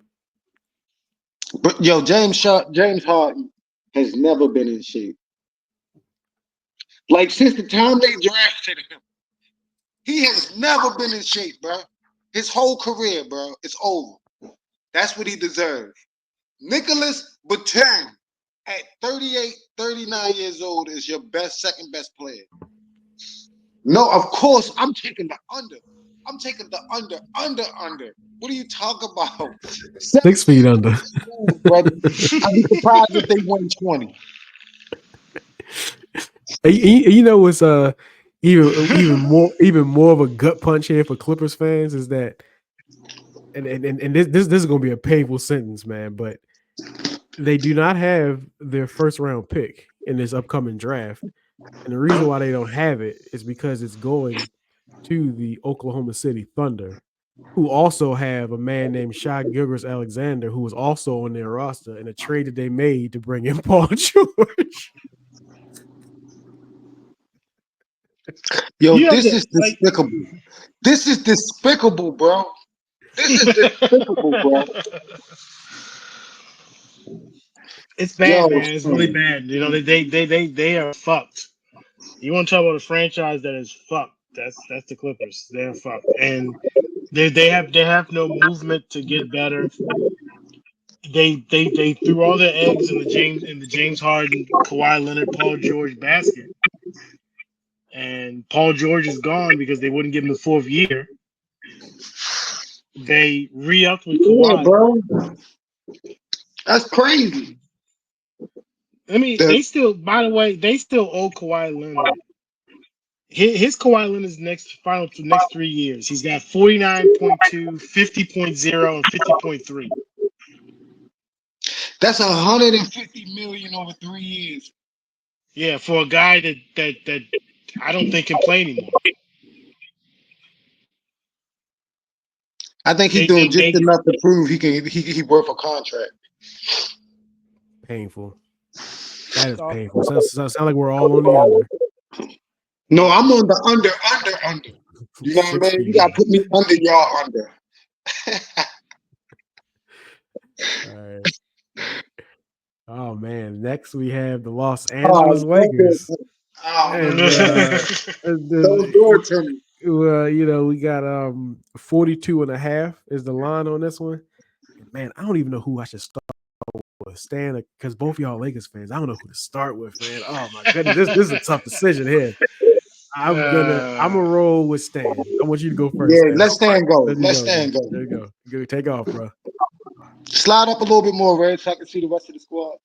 But yo, James Harden has never been in shape. Like since the time they drafted him, he has never been in shape, bro. His whole career, bro, it's over. That's what he deserves. Nicholas Batum at 38, 39 years old is your second best player. No, of course, I'm taking the under. I'm taking the under. What are you talking about? 6 feet under. Brother. I'd be surprised if they won 20. You know what's even more of a gut punch here for Clippers fans is that, and this is gonna be a painful sentence, man, but they do not have their first round pick in this upcoming draft. And the reason why they don't have it is because it's going to the Oklahoma City Thunder, who also have a man named Shai Gilgeous-Alexander, who was also on their roster in a trade that they made to bring in Paul George. Yo, this is despicable. This is despicable, bro. This is despicable, bro. It's bad, man. It's really bad. You know, they are fucked. You want to talk about a franchise that is fucked? That's the Clippers. They're fucked, and they have no movement to get better. They threw all their eggs in the James Harden, Kawhi Leonard, Paul George basket, and Paul George is gone because they wouldn't give him the fourth year. They re-upped with Kawhi. Yeah, bro. That's crazy. I mean, they still, by the way, they still owe Kawhi Leonard. His Kawhi Leonard's next 3 years. He's got 49.2, 50.0, and 50.3. That's $150 million over 3 years. Yeah, for a guy that I don't think can play anymore. I think he's doing just enough to prove he worth a contract. Painful. That is painful. Sounds like we're all on the under. No, I'm on the under. You know what I mean? You gotta put me under y'all under. All right. Oh man. Next we have the Los Angeles Lakers. You know, we got 42.5 is the line on this one. And man, I don't even know who I should start with. Stan, because both y'all Lakers fans, I don't know who to start with, man. Oh my goodness, this is a tough decision here. I'm gonna roll with Stan. I want you to go first. Yeah, Stan. let Stan go. Let Stan go. There you go. Go take off, bro. Slide up a little bit more, Red, so I can see the rest of the squad.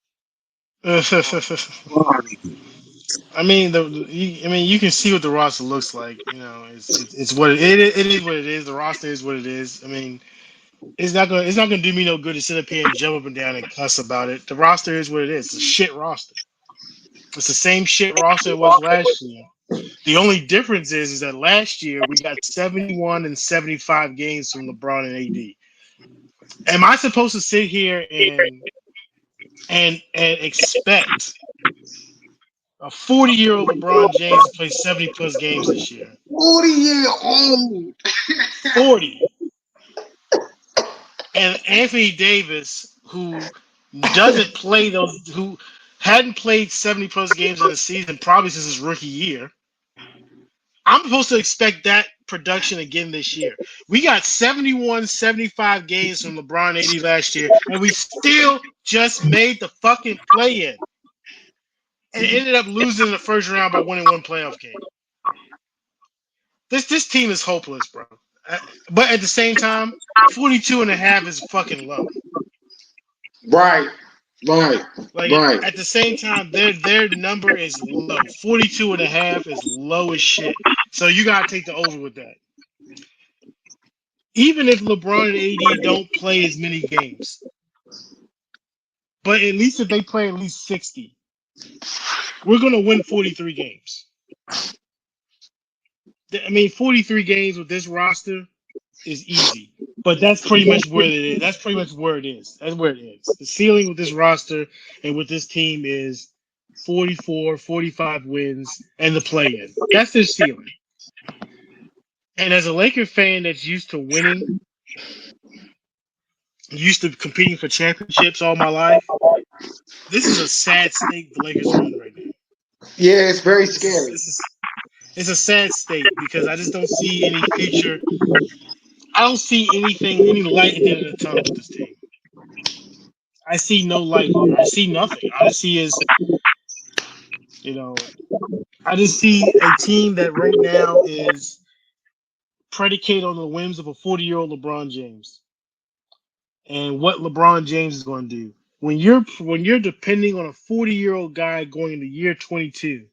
I mean, you can see what the roster looks like. You know, it's what it is. What it is. The roster is what it is. I mean, it's not gonna do me no good to sit up here and jump up and down and cuss about it. The roster is what it is. It's a shit roster. It's the same shit roster it was last year. The only difference is that last year we got 71 and 75 games from LeBron and AD. Am I supposed to sit here and expect a 40-year-old LeBron James to play 70+ games this year? 40-year-old. 40. And Anthony Davis, who doesn't play who hadn't played 70+ games in a season probably since his rookie year. I'm supposed to expect that production again this year. We got 71, 75 games from LeBron 80 last year, and we still just made the fucking play-in. And ended up losing in the first round by winning one playoff game. This team is hopeless, bro. But at the same time, 42.5 is fucking low. Right. Right. Like Right. at the same time, their number is low. 42.5 is low as shit. So you gotta take the over with that. Even if LeBron and AD don't play as many games, but at least if they play at least 60, we're gonna win 43 games. I mean, 43 games with this roster is easy. But that's pretty much where it is. That's pretty much where it is. That's where it is. The ceiling with this roster and with this team is 44, 45 wins and the play in. That's their ceiling. And as a Laker fan that's used to winning, used to competing for championships all my life, this is a sad state the Lakers are in right now. Yeah, it's very This is scary. this is it's a sad state because I just don't see any future. I don't see any light at the end of the tunnel with this team. I see no light here. I see nothing. All I see is, you know, I just see a team that right now is predicated on the whims of a 40-year-old LeBron James and what LeBron James is going to do. When you're depending on a 40-year-old guy going into year 22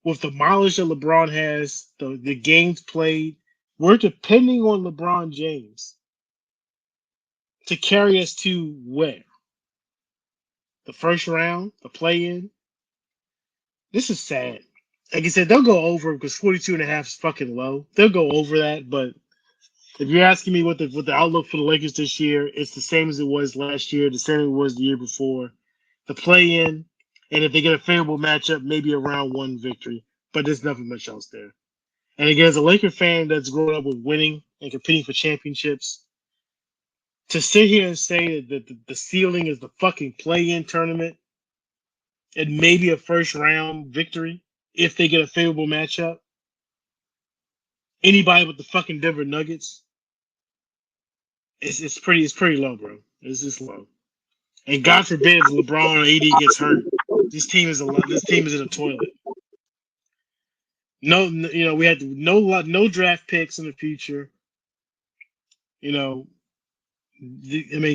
with the mileage that LeBron has, the games played, we're depending on LeBron James to carry us to where? The first round, the play-in. This is sad. Like I said, they'll go over because 42.5 is fucking low. They'll go over that, but if you're asking me what the outlook for the Lakers this year, it's the same as it was last year, the same as it was the year before. The play in, and if they get a favorable matchup, maybe a round one victory. But there's nothing much else there. And again, as a Laker fan that's grown up with winning and competing for championships, to sit here and say that the ceiling is the fucking play in tournament and maybe a first round victory if they get a favorable matchup. Anybody with the fucking Denver Nuggets, it's pretty low, bro. It's just low. And God forbid if LeBron or AD gets hurt, this team is in a toilet. We had no draft picks in the future. You know,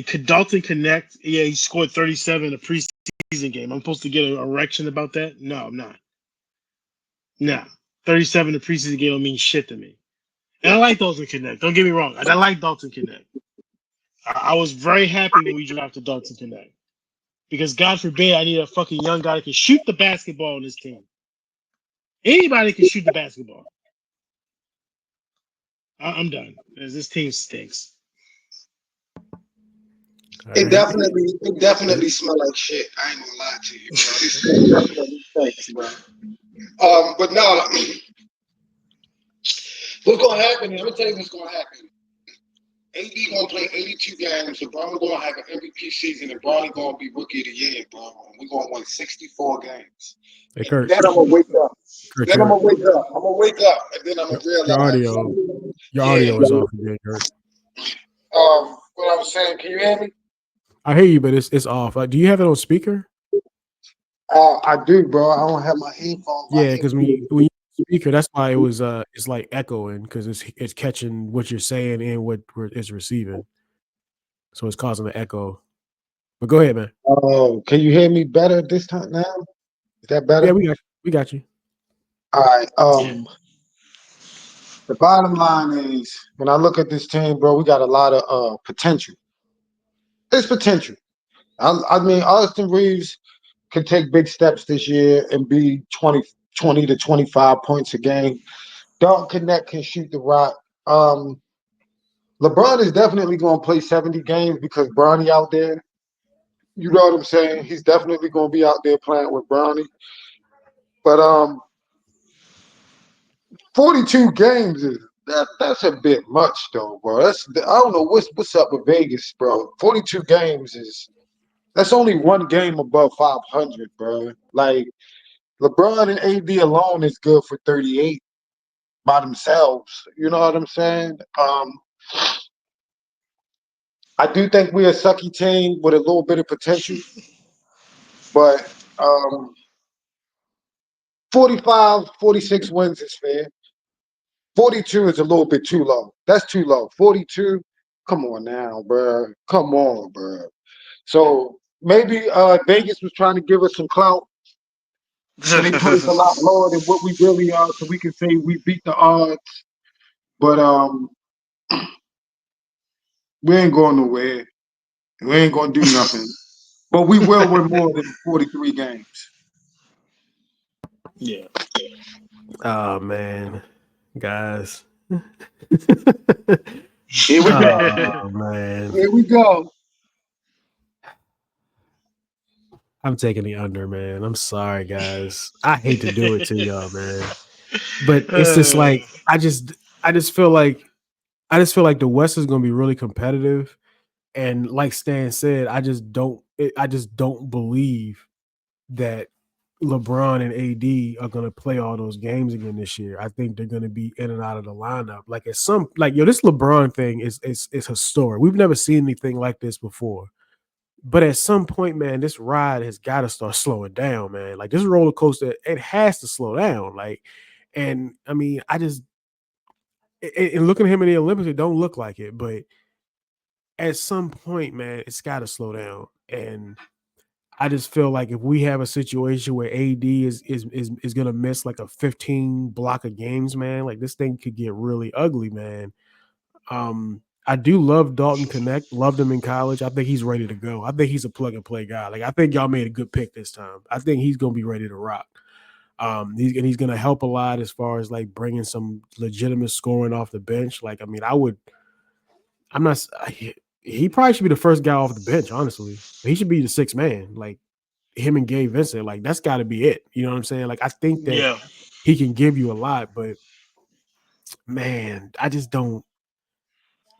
could Dalton connect? Yeah, he scored 37 in a preseason game. I'm supposed to get an erection about that? No, I'm not. No, 37 in a preseason game don't mean shit to me. And I like Dalton Connect. Don't get me wrong. I like Dalton Connect. I was very happy when we drafted Dalton Connect. Because God forbid I need a fucking young guy that can shoot the basketball on this team. Anybody can shoot the basketball. I'm done. This team stinks. All It right. definitely smell like shit. I ain't gonna lie to you, bro. This thing definitely stinks, bro. But no, what's gonna happen? I'm gonna tell you what's gonna happen. AD gonna play 82 games. LeBron gonna have an MVP season, and Bronny gonna be rookie of the year, bro. And we're gonna win 64 games. Hey, And Kurt. then I'm gonna wake up. Kurt, Then I'm gonna wake up. I'm gonna wake up, and then I'm gonna your realize, audio, your yeah. audio is off again, Kurt. What I was saying, can you hear me? I hear you, but it's off. Do you have it on speaker? I do, bro. I don't have my headphones. Yeah, because when you speaker, that's why it was it's like echoing because it's catching what you're saying and what it's receiving, so it's causing the echo. But go ahead, man. Oh, can you hear me better this time now? Is that better? Yeah, we got you. All right. Yeah. The bottom line is when I look at this team, bro, we got a lot of potential. There's potential. I mean, Austin Reeves could take big steps this year and be 20 to 25 points a game. Dalton Connect can shoot the rock. LeBron is definitely going to play 70 games because Bronny out there. You know what I'm saying? He's definitely going to be out there playing with Bronny. But 42 games is that's a bit much though, bro. I don't know what's up with Vegas, bro. 42 games that's only one game above 500, bro. Like LeBron and AD alone is good for 38 by themselves. You know what I'm saying? I do think we're a sucky team with a little bit of potential, but 45, 46 wins is fair. 42 is a little bit too low. That's too low. 42, come on now, bro. Come on, bro. So maybe Vegas was trying to give us some clout, so they put us a lot lower than what we really are, so we can say we beat the odds. But we ain't going nowhere. We ain't gonna do nothing. But we will win more than 43 games. Yeah. Oh man, guys. Here we go. Oh man, Here we go. I'm taking the under, man. I'm sorry, guys. I hate to do it to y'all, man. But it's just like I just feel like the West is going to be really competitive, and like Stan said, I just don't believe that LeBron and AD are going to play all those games again this year. I think they're going to be in and out of the lineup. Like at some like yo, this LeBron thing is historic. We've never seen anything like this before. But at some point, man, this ride has got to start slowing down, man. Like this roller coaster, it has to slow down. Like, and I mean, and looking at him in the Olympics, it don't look like it. But at some point, man, it's got to slow down. And I just feel like if we have a situation where AD is gonna miss like a 15 block of games, man, like this thing could get really ugly, man. I do love Dalton Connect. Loved him in college. I think he's ready to go. I think he's a plug and play guy. Like I think y'all made a good pick this time. I think he's gonna be ready to rock. He's gonna help a lot as far as like bringing some legitimate scoring off the bench. Like I mean, I'm not. He probably should be the first guy off the bench. Honestly, he should be the sixth man. Like him and Gabe Vincent. Like that's got to be it. You know what I'm saying? Like I think that Yeah. he can give you a lot, but man, I just don't.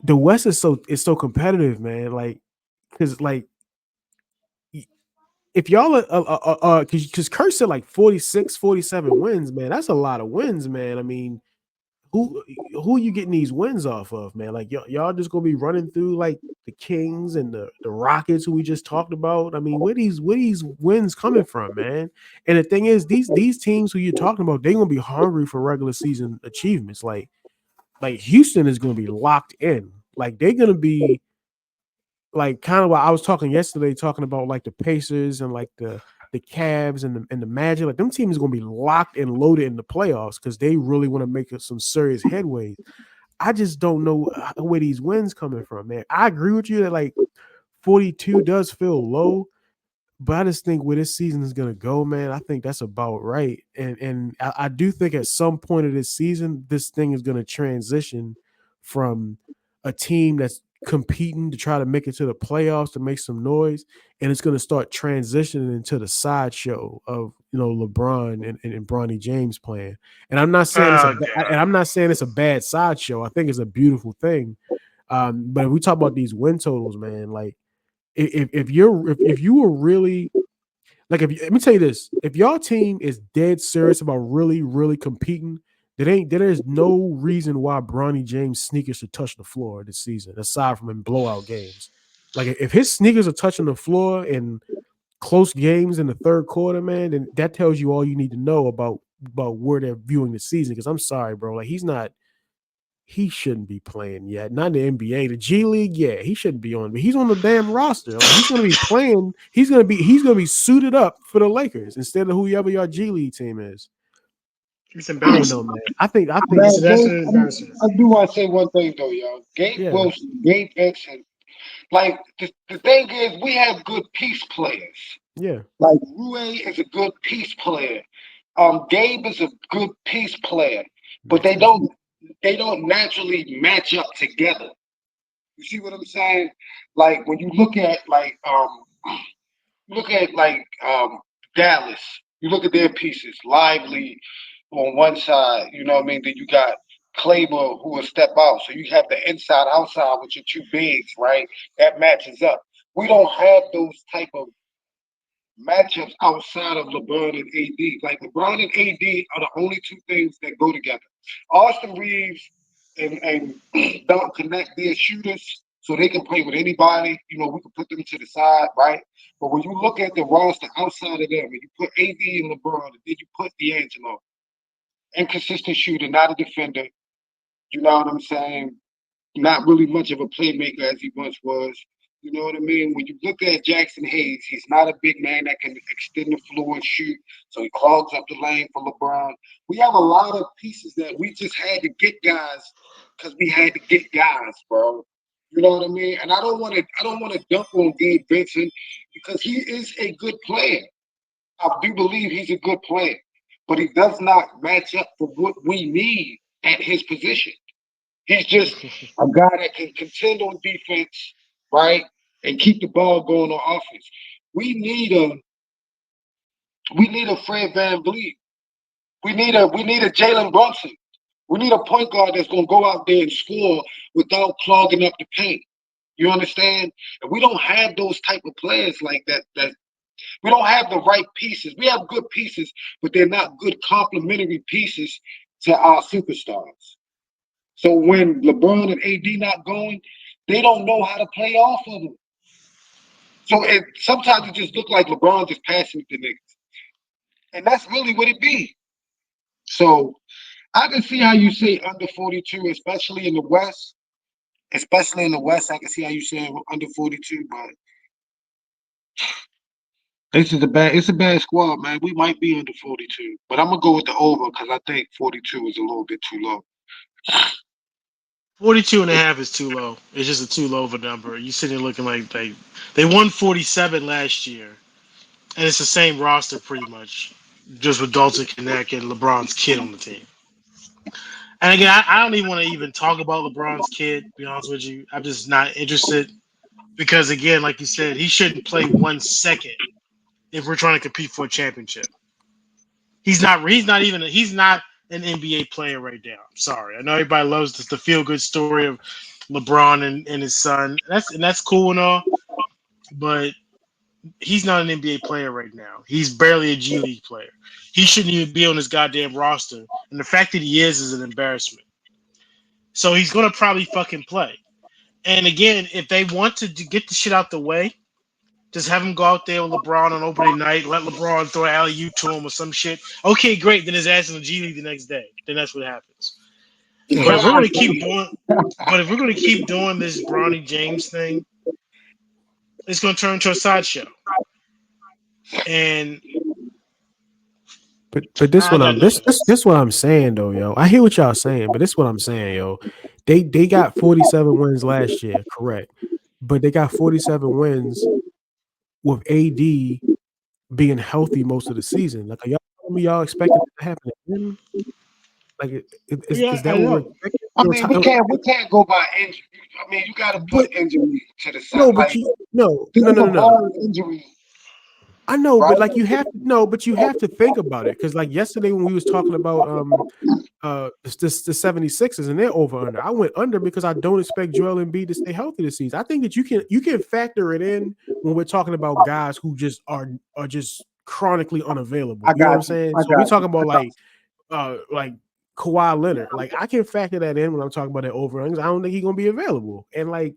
The West is so competitive, man. Like because like if y'all are because Kurt said like 46, 47 wins, man. That's a lot of wins, man. I mean, who are you getting these wins off of, man? Like y'all just gonna be running through like the Kings and the Rockets who we just talked about. I mean, where these wins coming from, man? And the thing is, these teams who you're talking about, they're gonna be hungry for regular season achievements. Like Houston is gonna be locked in. Like they're gonna be like kind of what I was talking yesterday, talking about like the Pacers and like the Cavs and the Magic. Like them teams are gonna be locked and loaded in the playoffs because they really want to make some serious headway. I just don't know where these wins coming from, man. I agree with you that like 42 does feel low, but I just think where this season is gonna go, man, I think that's about right. And I do think at some point of this season, this thing is gonna transition from a team that's competing to try to make it to the playoffs to make some noise, and it's gonna start transitioning into the sideshow of LeBron and Bronny James playing. And I'm not saying Oh God. it's a bad sideshow. I think it's a beautiful thing. But if we talk about these win totals, man, like if you were really like let me tell you this, if your team is dead serious about really competing, there's no reason why Bronny James sneakers should touch the floor this season aside from in blowout games. Like if his sneakers are touching the floor in close games in the third quarter, man, then that tells you all you need to know about where they're viewing the season. Because I'm sorry, bro, like he shouldn't be playing yet. Not in the NBA. The G League, yeah, he shouldn't be on. But he's on the damn roster. Like he's gonna be playing. He's gonna be suited up for the Lakers instead of whoever your G League team is. It's I don't know, embarrassing. man. I think Man, It's an absolute embarrassment. I do want to say one thing though, y'all. Gabe yeah, Wilson, Gabe Vincent. Like the thing is, we have good piece players. yeah. Like Rue is a good piece player. Gabe is a good piece player, but Makes sense. they don't naturally match up together. You see what I'm saying? Like when you look at Dallas, you look at their pieces, Lively on one side, you know what I mean? Then you got Claber who will step out. So you have the inside outside with your two bigs, right? That matches up. We don't have those type of matchups outside of LeBron and AD. Like LeBron and AD are the only two things that go together. Austin Reeves and Dunk Connect, they're shooters, so they can play with anybody. You know, we can put them to the side, right? But when you look at the roster outside of them, and you put AD and LeBron, and then you put D'Angelo, inconsistent shooter, not a defender. You know what I'm saying? Not really much of a playmaker as he once was. You know what I mean? When you look at Jackson Hayes, he's not a big man that can extend the floor and shoot, so he clogs up the lane for LeBron. We have a lot of pieces that we just had to get guys because we had to get guys, bro. You know what I mean? And I don't want to dump on Gabe Vincent because he is a good player. I do believe he's a good player, but he does not match up for what we need at his position. He's just a guy that can contend on defense, right, and keep the ball going on offense. We need a we need a Fred Van Vliet. We need a Jalen Brunson. We need a point guard that's gonna go out there and score without clogging up the paint. You understand? And we don't have those type of players like that. That we don't have the right pieces. We have good pieces, but they're not good complementary pieces to our superstars. So when LeBron and AD not going, they don't know how to play off of them. So sometimes it just look like LeBron just passing it to niggas, and that's really what it be. So I can see how you say under 42, especially in the West. Especially in the West, I can see how you say under 42, but it's a bad squad, man. We might be under 42, but I'm gonna go with the over because I think 42 is a little bit too low. 42 and a half is too low. It's just a too low of a number. You sitting there looking like they won 47 last year, and it's the same roster pretty much, just with Dalton Connect and LeBron's kid on the team. And again, I don't even want to even talk about LeBron's kid. To be honest with you, I'm just not interested because again, like you said, he shouldn't play 1 second if we're trying to compete for a championship. He's not. He's not an NBA player right now. I'm sorry. I know everybody loves the feel good story of LeBron and his son. That's cool and all, but he's not an NBA player right now. He's barely a G League player. He shouldn't even be on this goddamn roster. And the fact that he is an embarrassment. So he's gonna probably fucking play. And again, if they want to get the shit out the way, just have him go out there with LeBron on opening night, let LeBron throw an alley-oop to him or some shit. Okay, great. Then his ass in the G League the next day. Then that's what happens. But if we're gonna keep doing this Bronny James thing, it's gonna turn into a sideshow. And But this what I'm saying though, yo. I hear what y'all saying, but this what I'm saying, yo. They got 47 wins last year, correct? But they got 47 wins with AD being healthy most of the season. Like, are y'all telling me y'all expecting that to happen again? Like, yeah, is I that what we're know. expecting? I mean, we can't go by injury. I mean, you got to But put injury to the side. no, but Like, no. this is a violent injury, I know, but right? like you have to think about it because like yesterday when we was talking about the 76ers and they're over under. I went under because I don't expect Joel Embiid to stay healthy this season. I think that you can factor it in when we're talking about guys who just are just chronically unavailable. I You know what I'm got you. saying? I So we're got talking you. about like Kawhi Leonard. Like I can factor that in when I'm talking about that over under. I don't think he's gonna be available. And like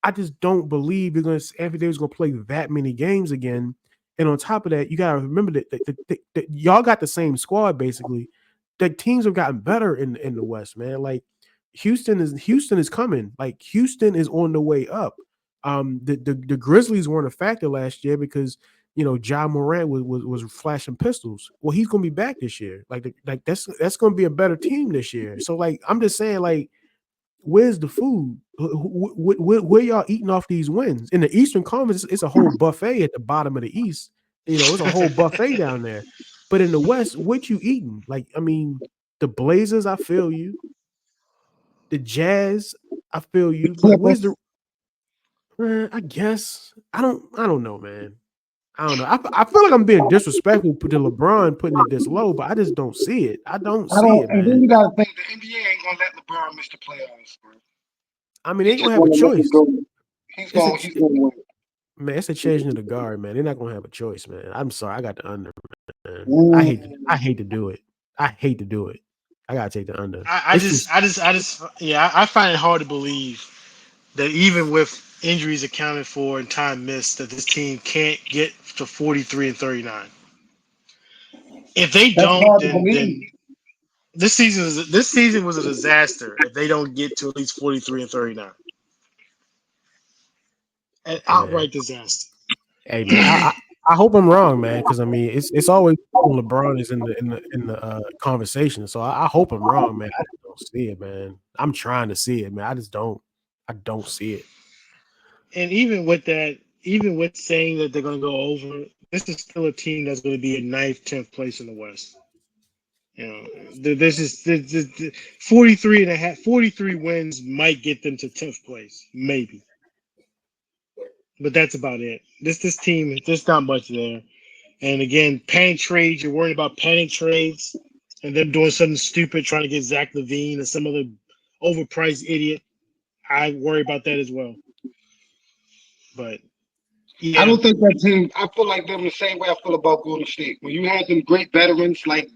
I just don't believe Anthony Davis is gonna play that many games again. And on top of that, you gotta remember that y'all got the same squad basically. The teams have gotten better in the West, man. Like Houston is coming. Like Houston is on the way up. The Grizzlies weren't a factor last year because Ja Morant was flashing pistols. Well, he's gonna be back this year. Like that's gonna be a better team this year. So like I'm just saying like where's the food? Where y'all eating off these wins? In the Eastern Conference, it's a whole buffet at the bottom of the East. It's a whole buffet down there. But in the West, what you eating? Like, I mean, the Blazers, I feel you. The Jazz, I feel you. But where's the? I guess I don't know, man. I don't know. I feel like I'm being disrespectful to LeBron putting it this low, but I just don't see it. I don't I see don't. it, And then man. you got to think the NBA ain't gonna let LeBron miss the playoffs, bro. I mean, they He's ain't just gonna have a gonna let him choice. go. He's It's a gonna. He's gonna win. Man, it's a changing of the guard, man. They're not gonna have a choice, man. I'm sorry, I got the under, man. I hate to do it. I hate to do it. I gotta take the under. It's just I find it hard to believe that even with injuries accounted for and time missed, that this team can't get to 43 and 39. If they That's don't, hard to then believe. this season was a disaster. If they don't get to at least 43 and 39. An Hey, man. outright disaster. Hey, man, I hope I'm wrong, man, because I mean it's always when LeBron is in the conversation. So I hope I'm wrong, man. I just don't see it, man. I'm trying to see it, man. I don't see it. And even with that, even with saying that they're going to go over, this is still a team that's going to be in ninth, 10th place in the West. You know, this is the 43 and a half, 43 wins might get them to 10th place, maybe. But that's about it. This team, there's not much there. And again, panic trades, you're worried about panic trades and them doing something stupid, trying to get Zach LaVine or some other overpriced idiot. I worry about that as well. But yeah, I don't think that team. I feel like them the same way I feel about Golden State. When you had them great veterans like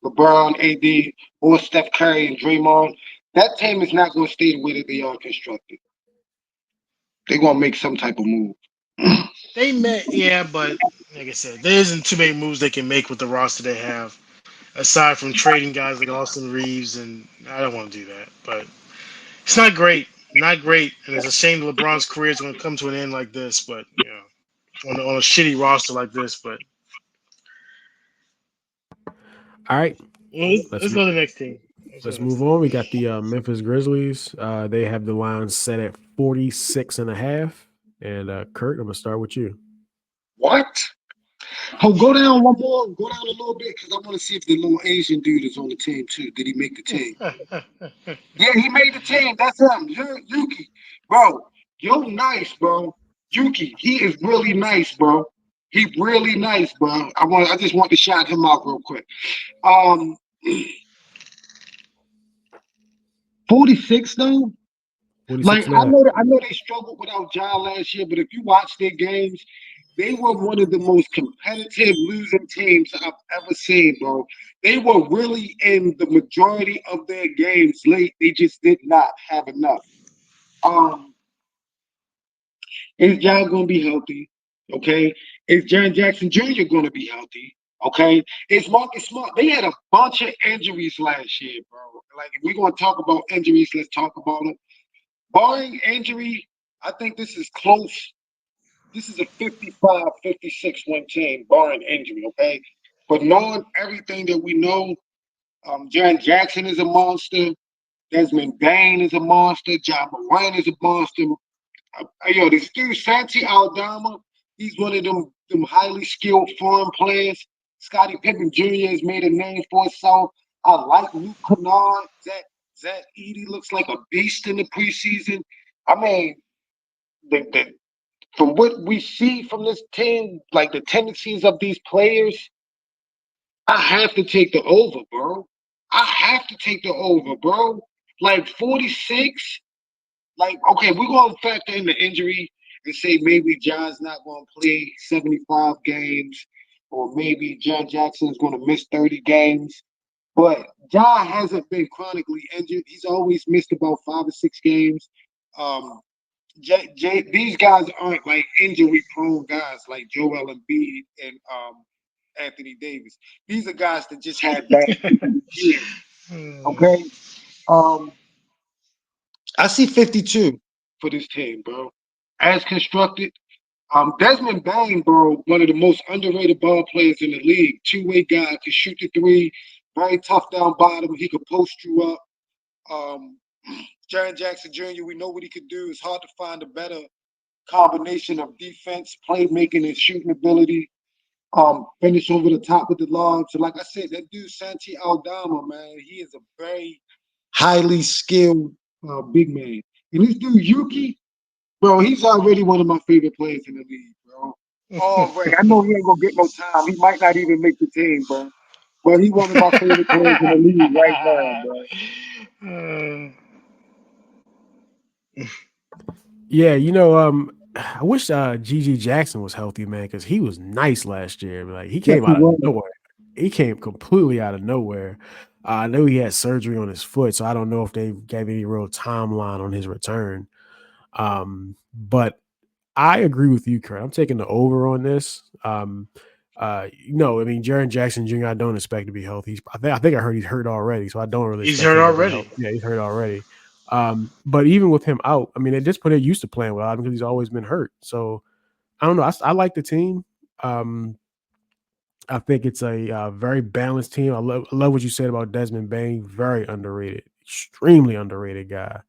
LeBron, AD, or Steph Curry and Draymond, that team is not going to stay the way that they are constructed. They're going to make some type of move. they met, yeah, but like I said, there isn't too many moves they can make with the roster they have, aside from trading guys like Austin Reeves, and I don't want to do that. But it's not great, not great, and it's a shame LeBron's career is going to come to an end like this. But you know, on a shitty roster like this. But All right, let's go to the next team. let's move on. We got the Memphis Grizzlies. They have the line set at 46.5. And Kurt, I'm gonna start with you. What? Oh, go down one more. Go down a little bit because I want to see if the little Asian dude is on the team too. Did he make the team? Yeah, he made the team. That's him. Yuki. Bro, you're nice, bro. Yuki, he is really nice, bro. He really nice, bro. I just want to shout him out real quick. 46 though. 46 Like I know they struggled without John last year, but if you watch their games, they were one of the most competitive losing teams I've ever seen, bro. They were really in the majority of their games late. They just did not have enough. Um, is John going to be healthy? Okay. Is Jaren Jackson Jr. going to be healthy? Okay. Is Marcus Smart? They had a bunch of injuries last year, bro. Like, if we're going to talk about injuries, let's talk about them. Barring injury, I think this is close. This is a 55, 56 win team, barring injury, okay? But knowing everything that we know, Jaren Jackson is a monster. Desmond Bain is a monster. John Moran is a monster. Yo, this dude, Santi Aldama, he's one of them highly skilled foreign players. Scottie Pippen Jr. has made a name for himself. I like Luke Kennard. Zach Edey looks like a beast in the preseason. I mean, from what we see from this team, like the tendencies of these players, I have to take the over, bro. I have to take the over, bro. Like 46. Like, okay, we're going to factor in the injury and say maybe John's not going to play 75 games, or maybe John Jackson's going to miss 30 games. But John hasn't been chronically injured. He's always missed about 5 or 6 games. These guys aren't like injury prone guys like Joel Embiid and Anthony Davis. These are guys that just had bad years. Okay. I see 52 for this team, bro. As constructed. Desmond Bain, bro, one of the most underrated ball players in the league. Two-way guy, could shoot the three, very tough down bottom. He could post you up. Jaren Jackson Jr., we know what he could do. It's hard to find a better combination of defense, playmaking, and shooting ability. Finish over the top with the lob. So, like I said, that dude Santi Aldama, man, he is a very highly skilled big man. And this dude Yuki, bro, he's already one of my favorite players in the league, bro. Already, I know he ain't gonna get no time. He might not even make the team, bro. But he's one of my favorite players in the league right now, bro. Yeah, I wish GG Jackson was healthy, man, because he was nice last year. Like he came out of nowhere. He came completely out of nowhere. I know he had surgery on his foot, so I don't know if they gave any real timeline on his return. But I agree with you, Kurt. I'm taking the over on this. I mean, Jaren Jackson Jr. I don't expect to be healthy. I think I heard he's hurt already, so I don't really. He's hurt already. Yeah, he's hurt already. But even with him out, I mean, at this point, they're used to playing without him because he's always been hurt. So I don't know. I like the team. I think it's a very balanced team. I love what you said about Desmond Bain. Very underrated, extremely underrated guy.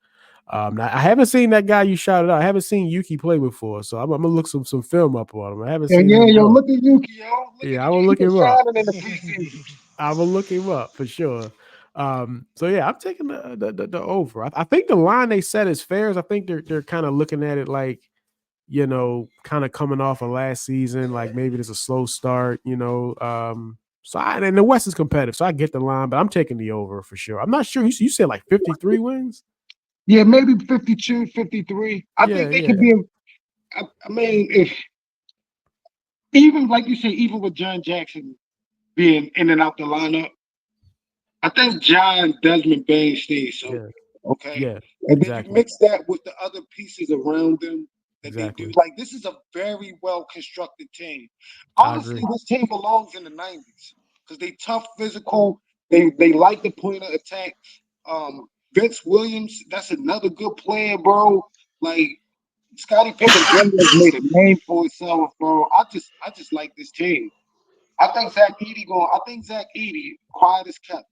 Now, I haven't seen that guy you shouted out. I haven't seen Yuki play before, so I'm gonna look some film up on him. I haven't seen Yeah, him yo, go. look at Yuki, yo. Look Yeah, at I will Yuki. He look been him up. shining in the preseason. I will look him up for sure. So yeah, I'm taking the over. I think the line they set is fair. I think they're kind of looking at it like, kind of coming off of last season, like maybe there's a slow start, and the West is competitive, so I get the line, but I'm taking the over for sure. I'm not sure. You said like 53 wins? Yeah, maybe 52, 53. I Yeah, think they yeah. could be. I mean, if even like you said, even with John Jackson being in and out the lineup, I think John Desmond Bain stays so. Yeah, Okay, yeah, and then you exactly. mix that with the other pieces around them that they do. Exactly. Like this is a very well constructed team. I Honestly, agree. this team belongs in the '90s because they tough, physical. They like the point of attack. Vince Williams, that's another good player, bro. Like Scottie Pippen Jr. has made a name for himself, bro. I just like this team. I think Zach Edey, quiet as kept.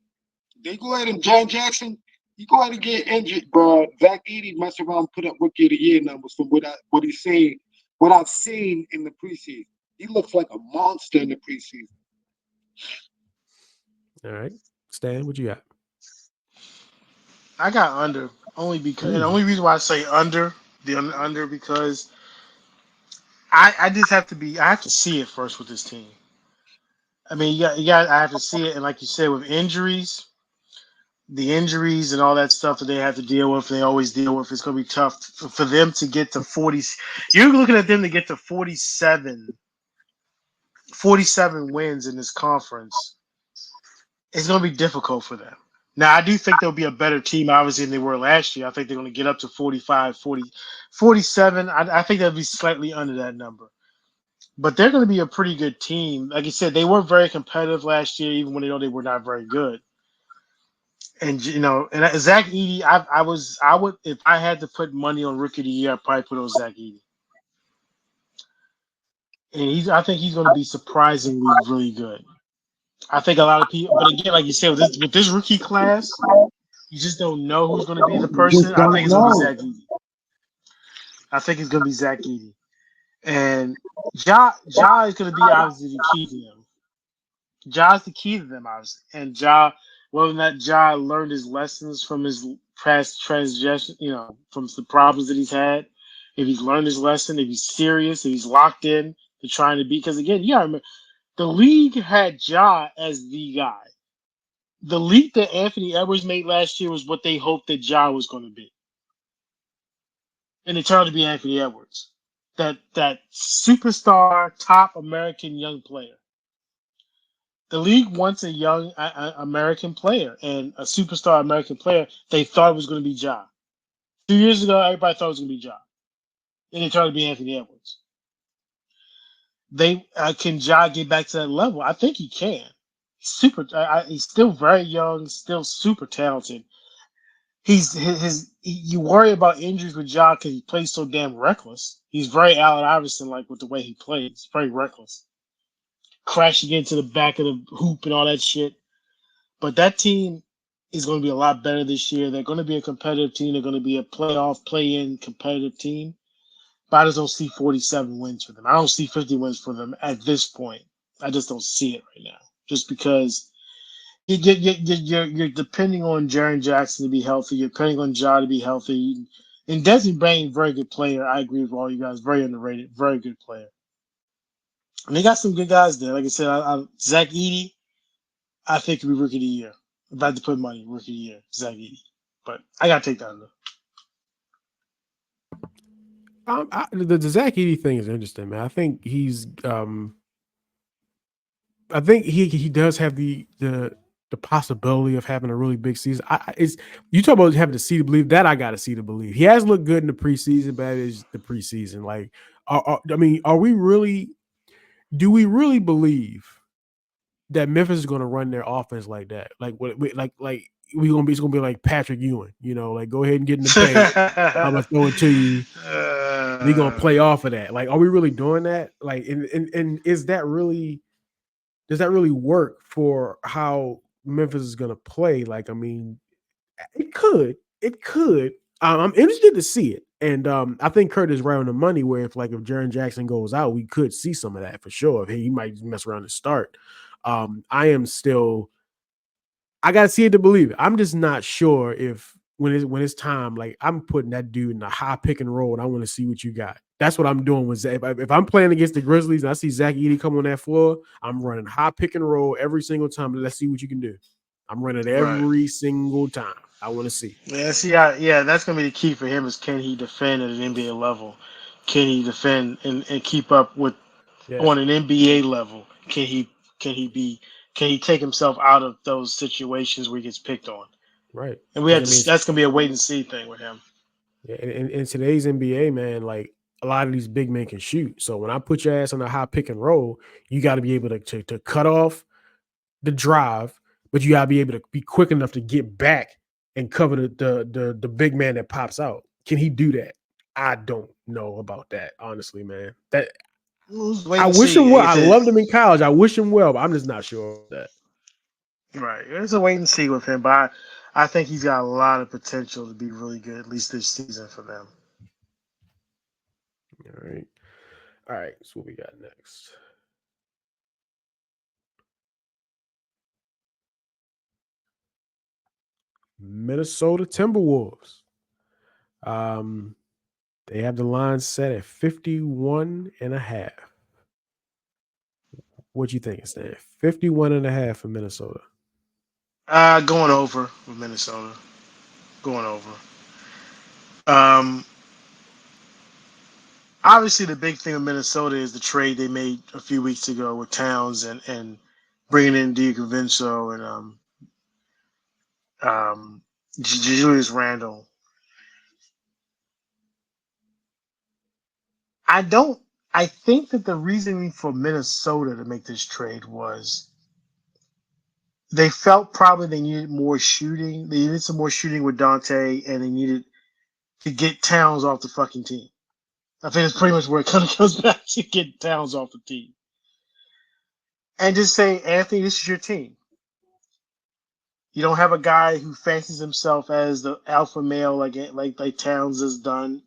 They go ahead and John Jackson, you go ahead and get injured, bro. Zach Edey mess around and put up rookie of the year numbers from what I've seen in the preseason. He looks like a monster in the preseason. All right. Stan, what you got? I got under only because, and the only reason why I say under because I just have to I have to see it first with this team. I mean, I have to see it, and like you said, with the injuries and all that stuff that they have to deal with, they always deal with. It's going to be tough for them to get to 40. You're looking at them to get to 47 wins in this conference. It's going to be difficult for them. Now, I do think they'll be a better team, obviously, than they were last year. I think they're going to get up to 45, 40, 47. I think they'll be slightly under that number. But they're going to be a pretty good team. Like you said, they were very competitive last year, even when they were not very good. And and Zach Edey, I would, if I had to put money on Rookie of the Year, I'd probably put on Zach Edey. And I think he's going to be surprisingly really good. I think a lot of people, but again, like you said, with this rookie class, you just don't know who's going to be the person. Just I think don't it's going to be know. Zach Edey. I think it's going to be Zach Edey. And Ja is going to be obviously the key to them. Ja's the key to them, obviously. And whether or not Ja learned his lessons from his past transgression, from the problems that he's had, if he's learned his lesson, if he's serious, if he's locked in to trying to be, because again, you gotta remember, the league had Ja as the guy. The leap that Anthony Edwards made last year was what they hoped that Ja was going to be. And it turned out to be Anthony Edwards. That superstar, top American young player. The league wants a young American player and a superstar American player. They thought it was going to be Ja. 2 years ago, everybody thought it was going to be Ja. And it turned out to be Anthony Edwards. Can Ja get back to that level? I think he can. He's still very young, still super talented. You worry about injuries with Ja because he plays so damn reckless. He's very Allen Iverson like with the way he plays. Very reckless. Crashing into the back of the hoop and all that shit. But that team is going to be a lot better this year. They're going to be a competitive team. They're going to be a playoff, play-in competitive team. But I just don't see 47 wins for them. I don't see 50 wins for them at this point. I just don't see it right now. Just because you're depending on Jaren Jackson to be healthy. You're depending on Ja to be healthy. And Desmond Bain, very good player. I agree with all you guys. Very underrated. Very good player. And they got some good guys there. Like I said, Zach Edey, I think could be Rookie of the Year. If I had to put money, Rookie of the Year, Zach Edey. But I got to take that under. The Zach Edey thing is interesting, man. I think I think he does have the possibility of having a really big season. You talk about having to see to believe. That I got to see to believe. He has looked good in the preseason, but it is the preseason. Like, do we really believe that Memphis is going to run their offense like that? Like it's gonna be like Patrick Ewing, like go ahead and get in the paint. I'm gonna throw it to you. We're gonna play off of that. Like, are we really doing that? Like, and is that really does that really work for how Memphis is gonna play? Like, I mean, it could. It could. I'm interested to see it. And I think Kurt is right on the money where if Jaren Jackson goes out, we could see some of that for sure. He might mess around and start. I gotta see it to believe it. I'm just not sure if when it's time, like I'm putting that dude in a high pick and roll and I want to see what you got. That's what I'm doing with Zach. If I'm playing against the Grizzlies and I see Zach Edey come on that floor, I'm running high pick and roll every single time. Let's see what you can do. I'm running every single time. I want to see. Yeah, that's gonna be the key for him is can he defend at an NBA level? Can he defend and keep up with on an NBA level? Can he take himself out of those situations where he gets picked on? Right. And that's gonna be a wait and see thing with him. Yeah, in today's NBA, man, like a lot of these big men can shoot. So when I put your ass on a high pick and roll, you got to be able to cut off the drive, but you got to be able to be quick enough to get back and cover the big man that pops out. Can he do that? I don't know about that, honestly, man. I wish him well. I loved him in college. I wish him well, but I'm just not sure of that. Right. It's a wait and see with him, but I think he's got a lot of potential to be really good, at least this season for them. All right. So what we got next? Minnesota Timberwolves. They have the line set at 51.5. What do you think, Stan? 51.5 for Minnesota. Going over with Minnesota. Going over. Obviously, the big thing with Minnesota is the trade they made a few weeks ago with Towns and bringing in DiVincenzo and Julius Randle. I think that the reasoning for Minnesota to make this trade was they felt probably they needed more shooting. They needed some more shooting with Dante, and they needed to get Towns off the fucking team. I think that's pretty much where it kind of comes back to get Towns off the team. And just say, Anthony, this is your team. You don't have a guy who fancies himself as the alpha male like Towns has done.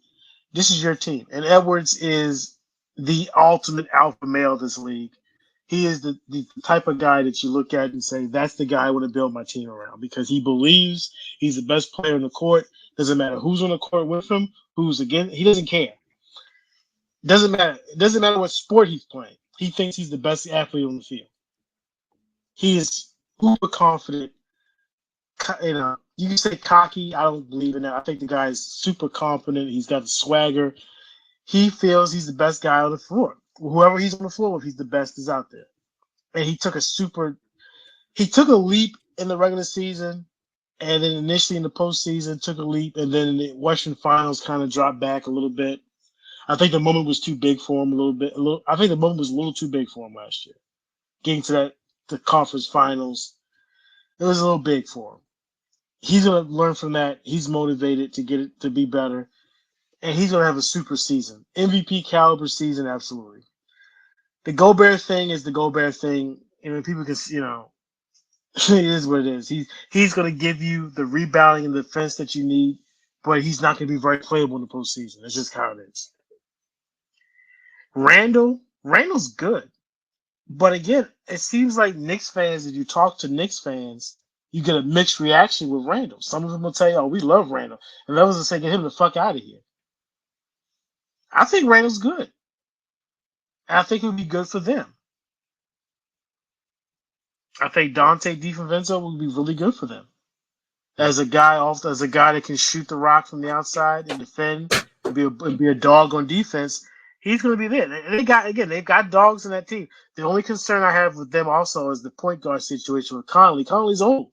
This is your team. And Edwards is the ultimate alpha male of this league. He is the type of guy that you look at and say, that's the guy I want to build my team around because he believes he's the best player on the court. Doesn't matter who's on the court with him, who's against. He doesn't care. Doesn't matter. It doesn't matter what sport he's playing. He thinks he's the best athlete on the field. He is super confident. You can say cocky. I don't believe in that. I think the guy is super confident. He's got the swagger. He feels he's the best guy on the floor. Whoever he's on the floor with, he's the best is out there. And he took a leap in the regular season, and then initially in the postseason took a leap, and then in the Western Finals kind of dropped back a little bit. I think the moment was too big for him a little bit. I think the moment was a little too big for him last year. Getting to the conference finals, it was a little big for him. He's going to learn from that. He's motivated to get it to be better. And he's going to have a super season. MVP caliber season, absolutely. The Gobert thing is the Gobert thing. And people can, it is what it is. He's going to give you the rebounding and defense that you need, but he's not going to be very playable in the postseason. That's just how it is. Randall's good. But again, it seems like Knicks fans, if you talk to Knicks fans, you get a mixed reaction with Randall. Some of them will tell you, oh, we love Randall. And others will say, get him the fuck out of here. I think Randall's good. And I think it would be good for them. I think Dante DiVincenzo would be really good for them. As a guy that can shoot the rock from the outside and defend and be a dog on defense, he's going to be there. They've got dogs in that team. The only concern I have with them also is the point guard situation with Conley. Conley's old.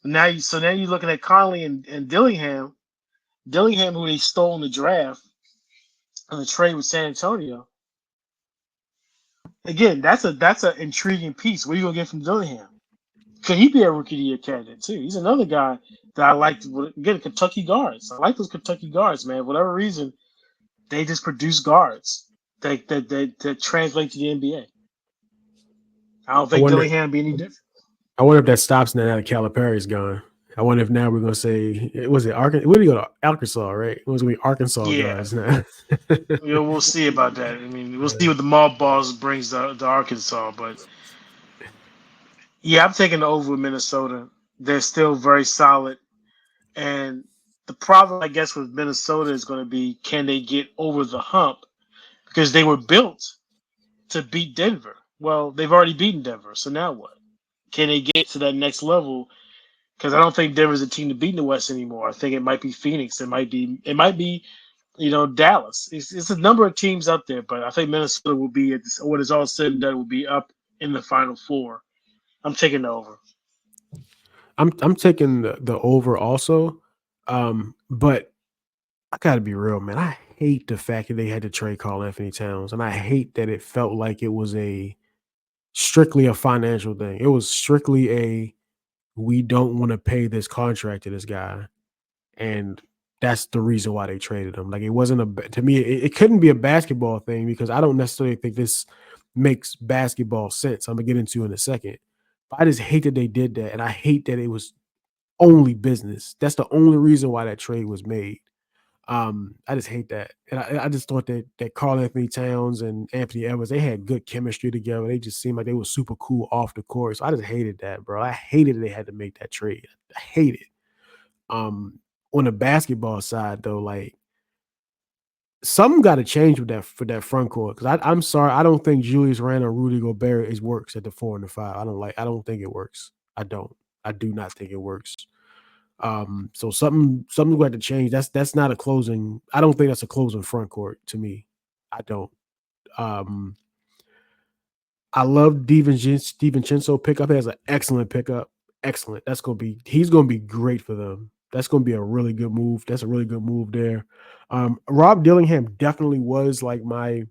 Now you're looking at Conley and Dillingham. Dillingham, who they stole in the draft in the trade with San Antonio. Again, that's an intriguing piece. What are you gonna get from Dillingham? Could he be a rookie of the year candidate too? He's another guy that I like. Again, Kentucky guards. I like those Kentucky guards, man. For whatever reason, they just produce guards that translate to the NBA. I don't I think wonder. Dillingham be any different. I wonder if that stops now that Calipari's gone. I wonder if now we're gonna say was it Arkansas? Where did he go to Arkansas? Right? It was gonna be Arkansas Yeah, guards now. we'll see about that. I mean, we'll see what the mob balls brings to Arkansas, but yeah, I'm taking the over with Minnesota. They're still very solid, and the problem, I guess, with Minnesota is going to be can they get over the hump because they were built to beat Denver. Well, they've already beaten Denver, so now what? Can they get to that next level? Because I don't think Denver's a team to beat in the West anymore. I think it might be Phoenix. It might be Dallas. It's a number of teams up there, but I think Minnesota will be at this, when it's all said and done, will be up in the Final Four. I'm taking the over. I'm taking the over also, but I gotta be real, man. I hate the fact that they had to trade Karl Anthony Towns, and I hate that it felt like it was strictly a financial thing. It was strictly we don't want to pay this contract to this guy, and that's the reason why they traded him. Like it wasn't to me, it couldn't be a basketball thing because I don't necessarily think this makes basketball sense. I'm gonna get into in a second. But I just hate that they did that, and I hate that it was only business. That's the only reason why that trade was made. I just hate that, and I just thought that Karl Anthony Towns and Anthony Edwards they had good chemistry together. They just seemed like they were super cool off the court. So I just hated that, bro. I hated they had to make that trade. I hate it. Um, on the basketball side, though, like something got to change with that for that front court. Because I'm sorry, I don't think Julius Randle and Rudy Gobert works at the 4 and the 5. I don't think it works. I don't. I do not think it works. So something got to change. That's not a closing. I don't think that's a closing front court to me. I don't. Um, I love DiVincenzo pickup. He has an excellent pickup. Excellent. He's gonna be great for them. That's gonna be a really good move. That's a really good move there. Rob Dillingham definitely was like my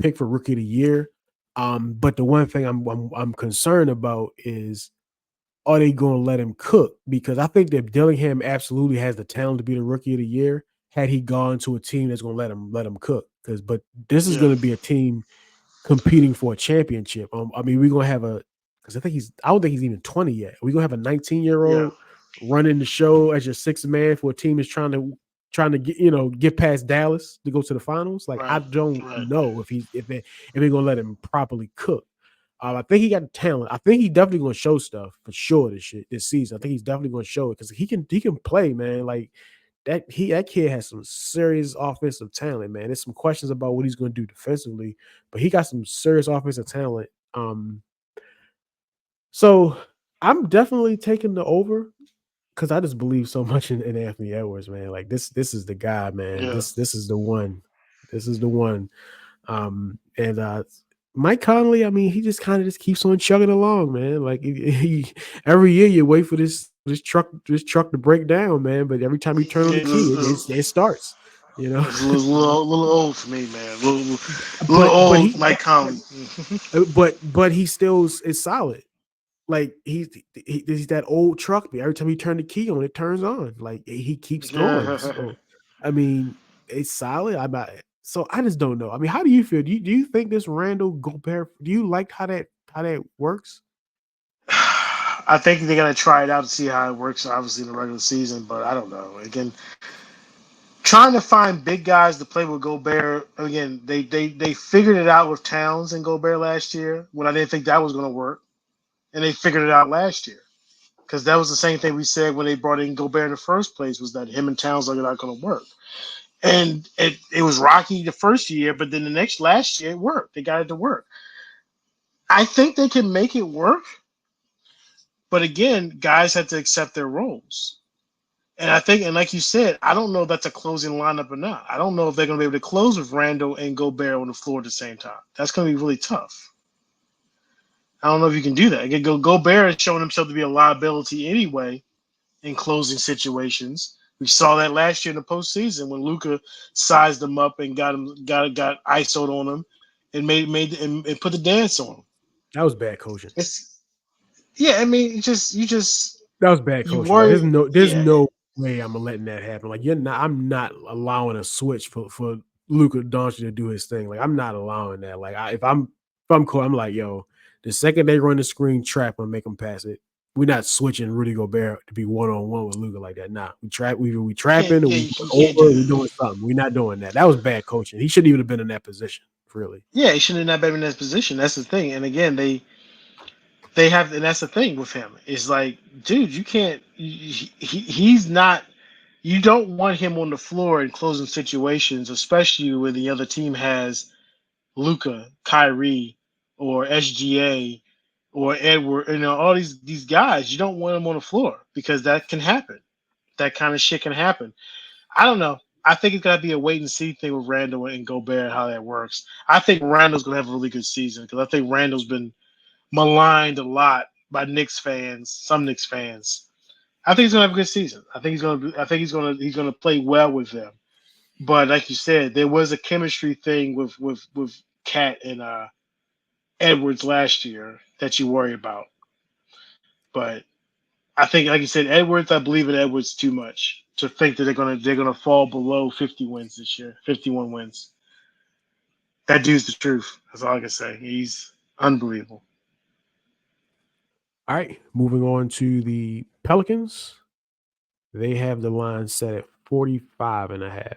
pick for rookie of the year. But the one thing I'm concerned about is are they going to let him cook? Because I think that Dillingham absolutely has the talent to be the rookie of the year had he gone to a team that's going to let him cook. But this is Yeah. going to be a team competing for a championship. I mean, we're going to have because I don't think he's even 20 yet. We're going to have a 19-year-old running the show as your sixth man for a team that's trying to get past Dallas to go to the finals. Like I don't know if they're going to let him properly cook. I think he got the talent. I think he's definitely going to show stuff for sure this season. I think he's definitely going to show it because he can play, man. Like that kid has some serious offensive talent, man. There's some questions about what he's going to do defensively, but he got some serious offensive talent. So I'm definitely taking the over because I just believe so much in Anthony Edwards, man. Like this is the guy, man. Yeah. This is the one. This is the one. And Mike Conley, I mean, he just kind of just keeps on chugging along, man. Like every year you wait for this truck to break down, man. But every time you turn on the key, it starts. You know, it's a little old for me, man. A little old, Mike Conley. but he still is solid. Like he's that old truck. Every time you turn the key on, it turns on. Like he keeps going. So, I mean, it's solid. So I just don't know. I mean, how do you feel? Do you think this Randall Gobert? Do you like how that works? I think they're gonna try it out to see how it works. Obviously, in the regular season, but I don't know. Again, trying to find big guys to play with Gobert. Again, they figured it out with Towns and Gobert last year when I didn't think that was gonna work, and they figured it out last year because that was the same thing we said when they brought in Gobert in the first place was that him and Towns are not gonna work. And it was rocky the first year, but then last year it worked. They got it to work. I think they can make it work, but again, guys have to accept their roles. And I think, and like you said, I don't know if that's a closing lineup or not. I don't know if they're going to be able to close with Randall and Gobert on the floor at the same time. That's going to be really tough. I don't know if you can do that. Again, Gobert has shown himself to be a liability anyway in closing situations. We saw that last year in the postseason when Luka sized him up and got ISO'd on him and made and put the dance on him. That was bad coaching. Yeah, I mean, you just That was bad you coaching, bro. worry. There's Yeah, no way I'm letting that happen. Like I'm not allowing a switch for Luka Doncic to do his thing. Like I'm not allowing that. Like if I'm cool, I'm like, yo, the second they run the screen trap and make them pass it, we're not switching Rudy Gobert to be one on one with Luka like that. Nah, we trapping or we you going can't do over. We that. doing something. We're not doing that. That was bad coaching. He shouldn't even have been in that position. Really. Yeah, he shouldn't have been in this position. That's the thing. And again, they have, and that's the thing with him. It's like, dude, you can't. He's not. You don't want him on the floor in closing situations, especially when the other team has Luca, Kyrie, or SGA, or Edward. You know, all these guys. You don't want them on the floor because that can happen. That kind of shit can happen. I don't know. I think it's gotta be a wait and see thing with Randall and Gobert how that works. I think Randall's gonna have a really good season because I think Randall's been maligned a lot by Knicks fans, some Knicks fans. I think he's gonna have a good season. I think he's gonna play well with them. But like you said, there was a chemistry thing with Cat and Edwards last year that you worry about. But I think, like you said, Edwards. I believe in Edwards too much to think that they're gonna fall below 50 wins this year, 51 wins. That dude's the truth. That's all I can say. He's unbelievable. All right, moving on to the Pelicans. They have the line set at 45.5.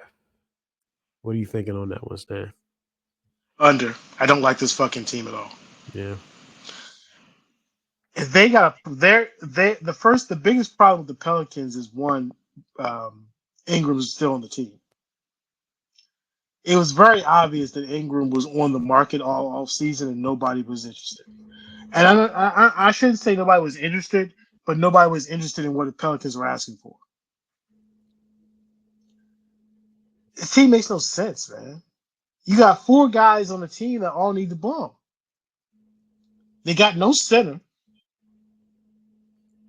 What are you thinking on that one, Stan? Under. I don't like this fucking team at all. Yeah. If they got the biggest problem with the Pelicans is one, Ingram is still on the team. It was very obvious that Ingram was on the market all off season and nobody was interested. And I shouldn't say nobody was interested, but nobody was interested in what the Pelicans were asking for. The team makes no sense, man. You got four guys on the team that all need the ball. They got no center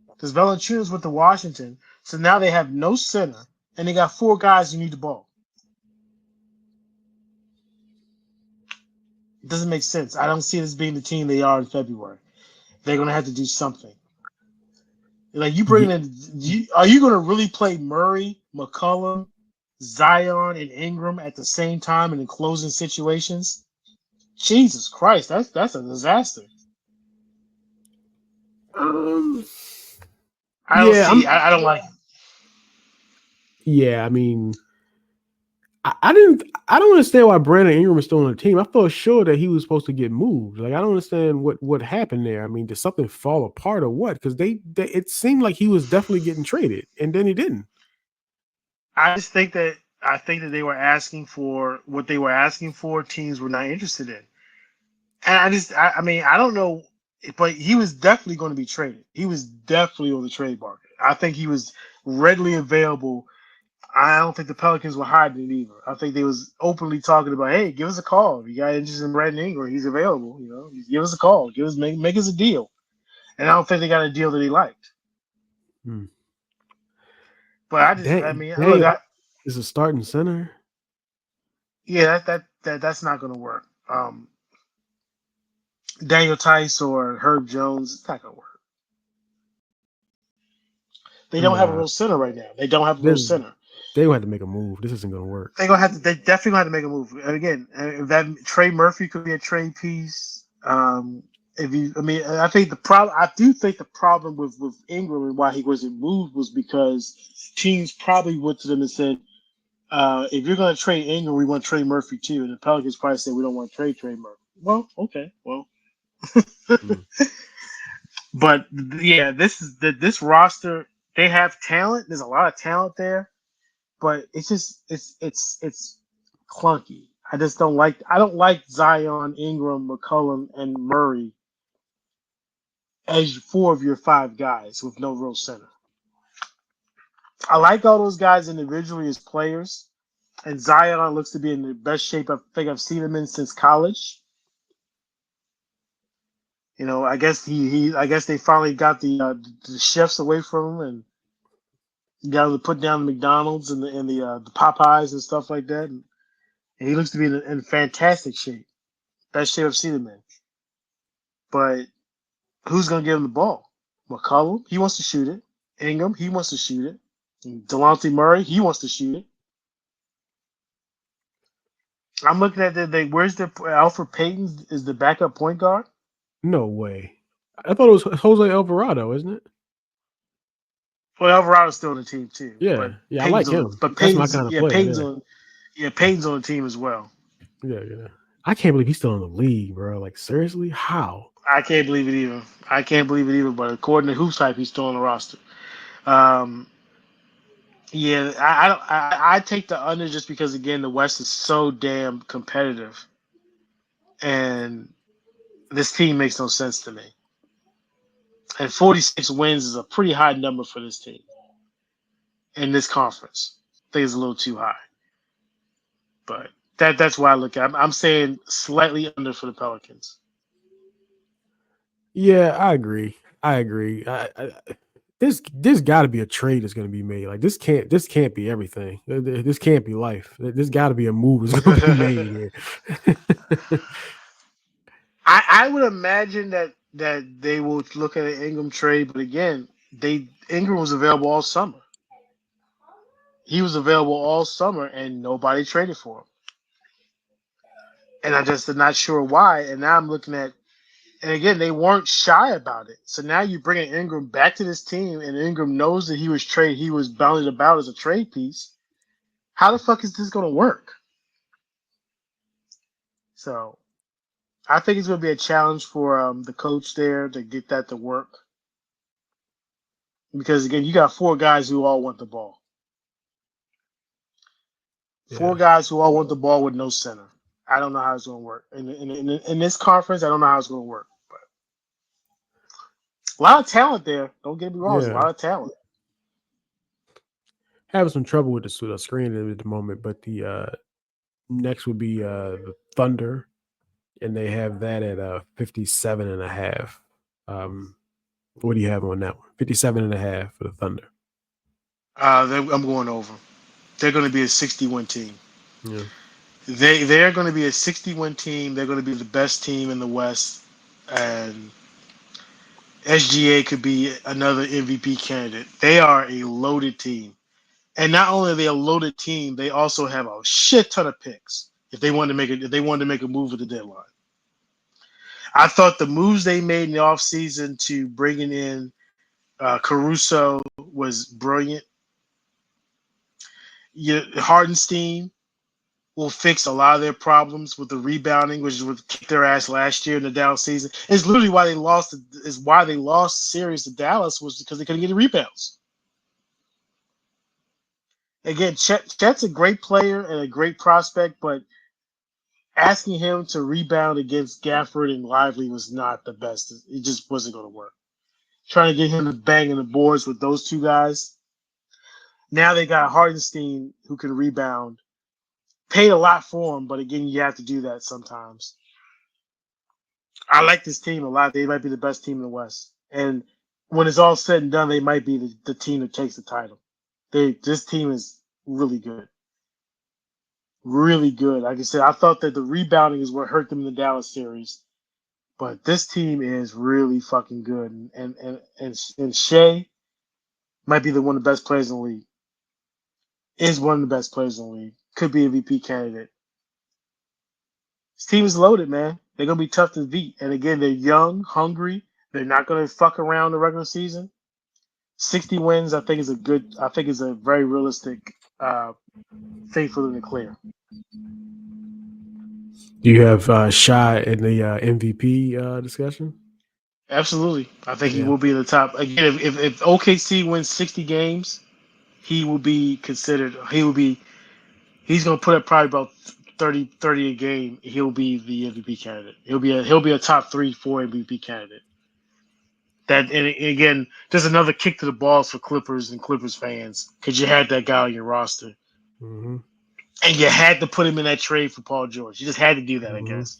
because Valanciunas went to Washington, so now they have no center, and they got four guys who need the ball. It doesn't make sense. I don't see this being the team they are in February. They're gonna have to do something. Like you bring in, are you gonna really play Murray, McCollum, Zion, and Ingram at the same time and in closing situations? Jesus Christ, that's a disaster. Um. I don't Yeah. see. I don't like it. Yeah. I mean, I didn't. I don't understand why Brandon Ingram is still on the team. I thought sure that he was supposed to get moved. Like I don't understand what happened there. I mean, did something fall apart or what? Because they it seemed like he was definitely getting traded, and then he didn't. I think that they were asking for what they were asking for. Teams were not interested in, and I mean, I don't know, but he was definitely going to be traded. He was definitely on the trade market. I think he was readily available. I don't think the Pelicans were hiding it either. I think they was openly talking about, hey, give us a call. If you got interest in Brandon Ingram, he's available. You know, give us a call. Make us a deal. And I don't think they got a deal that he liked. Hmm. But I mean, look, Daniel is a starting center. yeah, that's not going to work. Daniel Tice or Herb Jones, it's not going to work. They don't have a Nah, real center right now. They don't have a real center. they gonna have to make a move. This isn't gonna work. They definitely gonna have to make a move. And again, if that Trey Murphy could be a trade piece. I think I do think the problem with Ingram and why he wasn't moved was because teams probably went to them and said, if you're gonna trade Ingram, we want Trey Murphy too. And the Pelicans probably said we don't want to trade Trey Murphy. Well, okay, well. But yeah, this roster, they have talent. There's a lot of talent there, but it's just it's clunky. I don't like Zion, Ingram, McCollum, and Murray as four of your five guys with no real center. I like all those guys individually as players, and Zion looks to be in the best shape I think I've seen him in since college. You know, I guess I guess they finally got the chefs away from him and got him to put down the McDonald's and the Popeyes and stuff like that. And he looks to be in fantastic shape. Best shape I've seen him in. But who's going to give him the ball? McCollum, he wants to shoot it. Ingram, he wants to shoot it. Delonte Murray, he wants to shoot it. I'm looking at where's the Alfred Payton is the backup point guard? No way. I thought it was Jose Alvarado, isn't it? Well, Alvarado's still on the team too. Yeah, but yeah, I like Payton's him. on, but That's my Payton's kind of yeah, player. Payton's on the team as well. Yeah. I can't believe he's still in the league, bro. Like, seriously, how? I can't believe it either. But according to Hoops Hype, he's still on the roster. Yeah, I take the under just because again the West is so damn competitive, and this team makes no sense to me. And 46 wins is a pretty high number for this team in this conference. I think it's a little too high, but that's why I look at. I'm saying slightly under for the Pelicans. Yeah, I agree. There's got to be a trade that's going to be made. Like this can't be everything. This can't be life. There's got to be a move that's going to be made here. I would imagine that they will look at an Ingram trade, but again, Ingram was available all summer. He was available all summer, and nobody traded for him. And I just am not sure why. And now I'm looking at, and again, they weren't shy about it. So now you bring Ingram back to this team, and Ingram knows that he was bounded about as a trade piece. How the fuck is this going to work? So I think it's going to be a challenge for the coach there to get that to work. Because, again, you got 4 guys who all want the ball. 4 guys who all want the ball with no center. I don't know how it's going to work. In this conference, I don't know how it's going to work. But a lot of talent there. Don't get me wrong. There's a lot of talent. Having some trouble with the screen at the moment, but the next would be the Thunder, and they have that at 57.5. What do you have on that one? 57.5 for the Thunder. I'm going over. They're going to be a 60-win team. Yeah. They're going to be a 60-win team. They're going to be the best team in the West, and SGA could be another MVP candidate. They are a loaded team, and not only are they a loaded team, they also have a shit ton of picks. If they wanted to make a move at the deadline, I thought the moves they made in the offseason to bringing in Caruso was brilliant. Hardenstein will fix a lot of their problems with the rebounding, which is what kicked their ass last year in the Dallas season. It's literally why they lost. Is why they lost the series to Dallas was because they couldn't get the rebounds. Again, Chet's a great player and a great prospect, but asking him to rebound against Gafford and Lively was not the best. It just wasn't going to work. Trying to get him to bang in the boards with those 2 guys. Now they got Hardenstein who can rebound. Paid a lot for him, but again, you have to do that sometimes. I like this team a lot. They might be the best team in the West. And when it's all said and done, they might be the team that takes the title. This team is really good. Really good. Like I said, I thought that the rebounding is what hurt them in the Dallas series. But this team is really fucking good. And Shea might be one of the best players in the league. Is one of the best players in the league. Could be a MVP candidate. This team is loaded, man. They're going to be tough to beat. And again, they're young, hungry. They're not going to fuck around the regular season. 60 wins, I think is a very realistic thing for them to clear. Do you have Shai in the MVP discussion? Absolutely. I think he will be in the top. Again, if OKC wins 60 games, he will be considered. He's going to put up probably about 30 a game. He'll be the MVP candidate. He'll be a top 3-4 MVP candidate. That, and again, there's another kick to the balls for Clippers and Clippers fans because you had that guy on your roster. Mm-hmm. And you had to put him in that trade for Paul George. You just had to do that, I guess.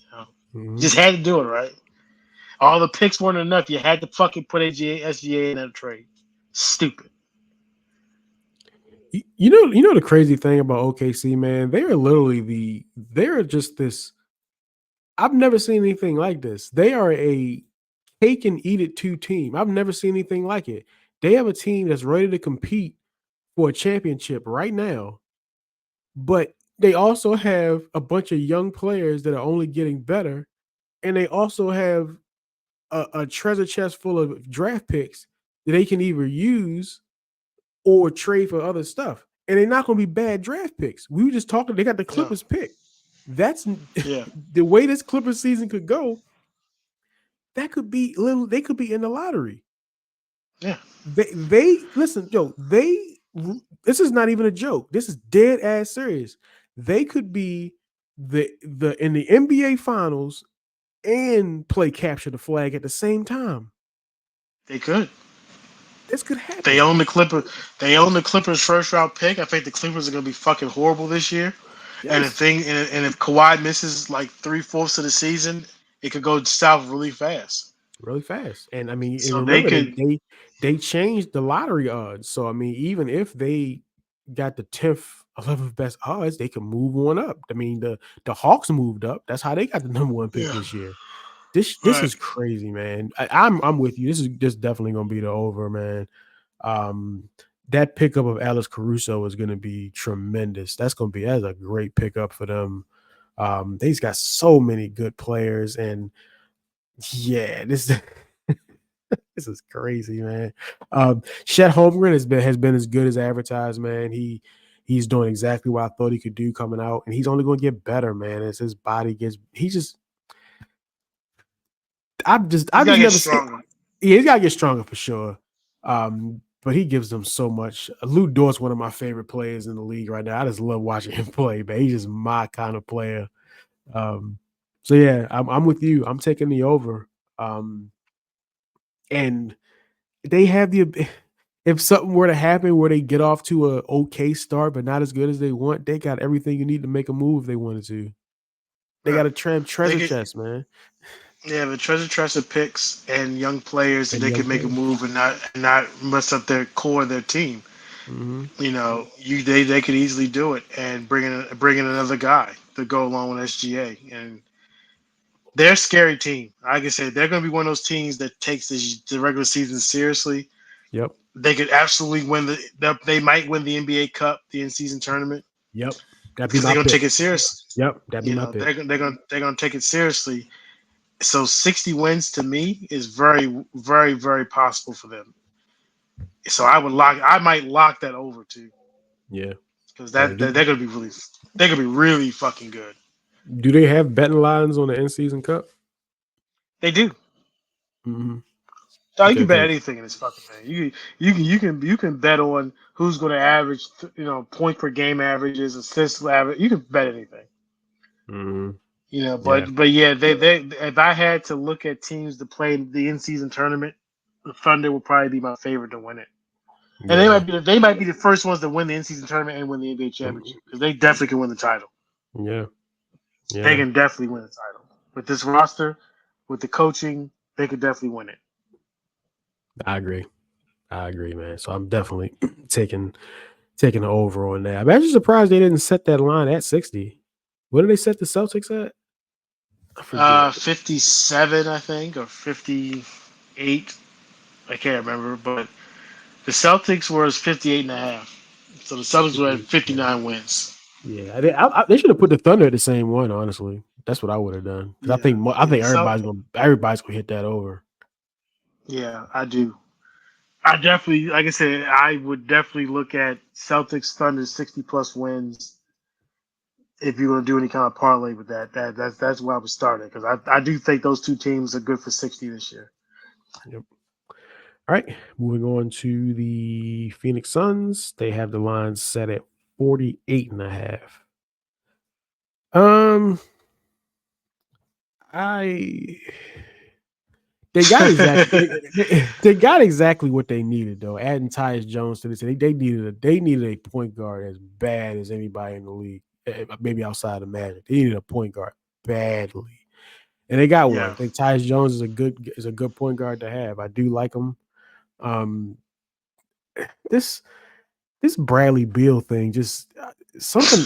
You just had to do it, right? All the picks weren't enough. You had to fucking put SGA in that trade. Stupid. You know the crazy thing about OKC, man? They're just this. I've never seen anything like this. They are a take and eat it two team. I've never seen anything like it. They have a team that's ready to compete for a championship right now, but they also have a bunch of young players that are only getting better, and they also have a treasure chest full of draft picks that they can either use or trade for other stuff. And they're not going to be bad draft picks. We were just talking, they got the Clippers pick. That's Yeah. the way this Clippers season could go. That could be little, they could be in the lottery. Yeah. They listen, Joe, this is not even a joke. This is dead ass serious. They could be the in the NBA finals and play capture the flag at the same time. They could. This could happen. They own the Clippers. They own the Clippers' first round pick. I think the Clippers are going to be fucking horrible this year. Yes. And if Kawhi misses like 3/4 of the season, it could go south really fast. Really fast. And I mean, So and remember, they could. they changed the lottery odds. So I mean, even if they got the 10th, 11th best odds, they can move one up. I mean, the Hawks moved up. That's how they got the number one pick this year. This Right. is crazy, man. I'm with you. This is definitely gonna be the over, man. That pickup of Alex Caruso is gonna be tremendous. That's a great pickup for them. They've got so many good players, and yeah, this this is crazy, man. Chet Holmgren has been as good as advertised, man. He's doing exactly what I thought he could do coming out, and he's only going to get better, man. As his body gets, I've just never seen. Yeah, he's got to get stronger for sure. But he gives them so much. Lou Dort's one of my favorite players in the league right now. I just love watching him play, man. He's just my kind of player. So yeah, I'm with you. I'm taking the over. And they have if something were to happen where they get off to a okay start but not as good as they want, they got everything you need to make a move if they wanted to. They got a treasure chest, man. Yeah, the treasure chest of picks and young players that they can make a move and not mess up their core of their team. Mm-hmm. You know, they could easily do it and bring in another guy to go along with SGA, and they're a scary team. Like I said, they're going to be one of those teams that takes the regular season seriously. Yep. They could absolutely win they might win the NBA Cup, the in-season tournament. Yep. Because they're going to take it seriously. Yep. That'd be my pick. They're going to take it seriously. So 60 wins to me is very, very, very possible for them. So I might lock that over too. Yeah. Because they're going to be really fucking good. Do they have betting lines on the in-season cup? They do. Mm-hmm. Oh, you can bet anything in this fucking thing. You can bet on who's going to average, point per game averages, assists average. You can bet anything. Mm-hmm. But yeah, they if I had to look at teams to play the in-season tournament, the Thunder would probably be my favorite to win it. And they might be the first ones to win the in-season tournament and win the NBA championship because they definitely can win the title. Yeah. They can definitely win the title with this roster, with the coaching. They could definitely win it. I agree, man. So I'm definitely taking the over on that. I'm actually surprised they didn't set that line at 60. What did they set the Celtics at? 57, I think, or 58. I can't remember, but the Celtics were 58.5. So the Celtics were at 59 wins. Yeah, they should have put the Thunder at the same one. Honestly, that's what I would have done. Yeah, I think everybody's gonna hit that over. Yeah, I do. I definitely, like I said, I would definitely look at Celtics Thunder 60+ wins if you're gonna do any kind of parlay with that. That's where I would start it because I do think those two teams are good for 60 this year. Yep. All right, moving on to the Phoenix Suns. They have the line set at 48.5. They got exactly what they needed though. Adding Tyus Jones to this, they needed a point guard as bad as anybody in the league, maybe outside of Magic. They needed a point guard badly, and they got one. I think Tyus Jones is a good point guard to have. I do like him. This Bradley Beal thing just something.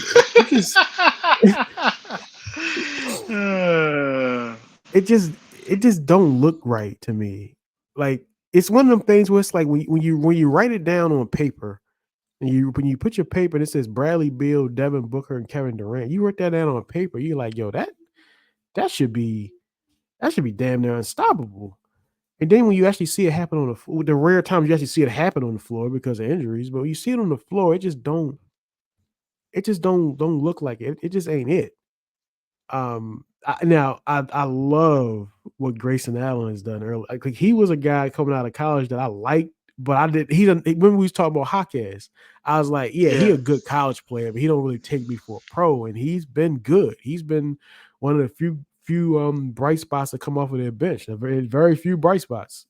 it just don't look right to me. Like it's one of them things where it's like when you write it down on paper and when you put your paper and it says Bradley Beal, Devin Booker, and Kevin Durant, you wrote that down on paper. You're like, yo, that should be damn near unstoppable. And then when you actually see it happen on the floor, the rare times you actually see it happen on the floor because of injuries, but when you see it on the floor, it just don't look like it. It just ain't it. I love what Grayson Allen has done early. Like he was a guy coming out of college that I liked, but I did. He didn't. When we was talking about Hawkes, I was like, yeah, he a good college player, but he don't really take me for a pro. And he's been good. He's been one of the few bright spots that come off of their bench. Very, very few bright spots.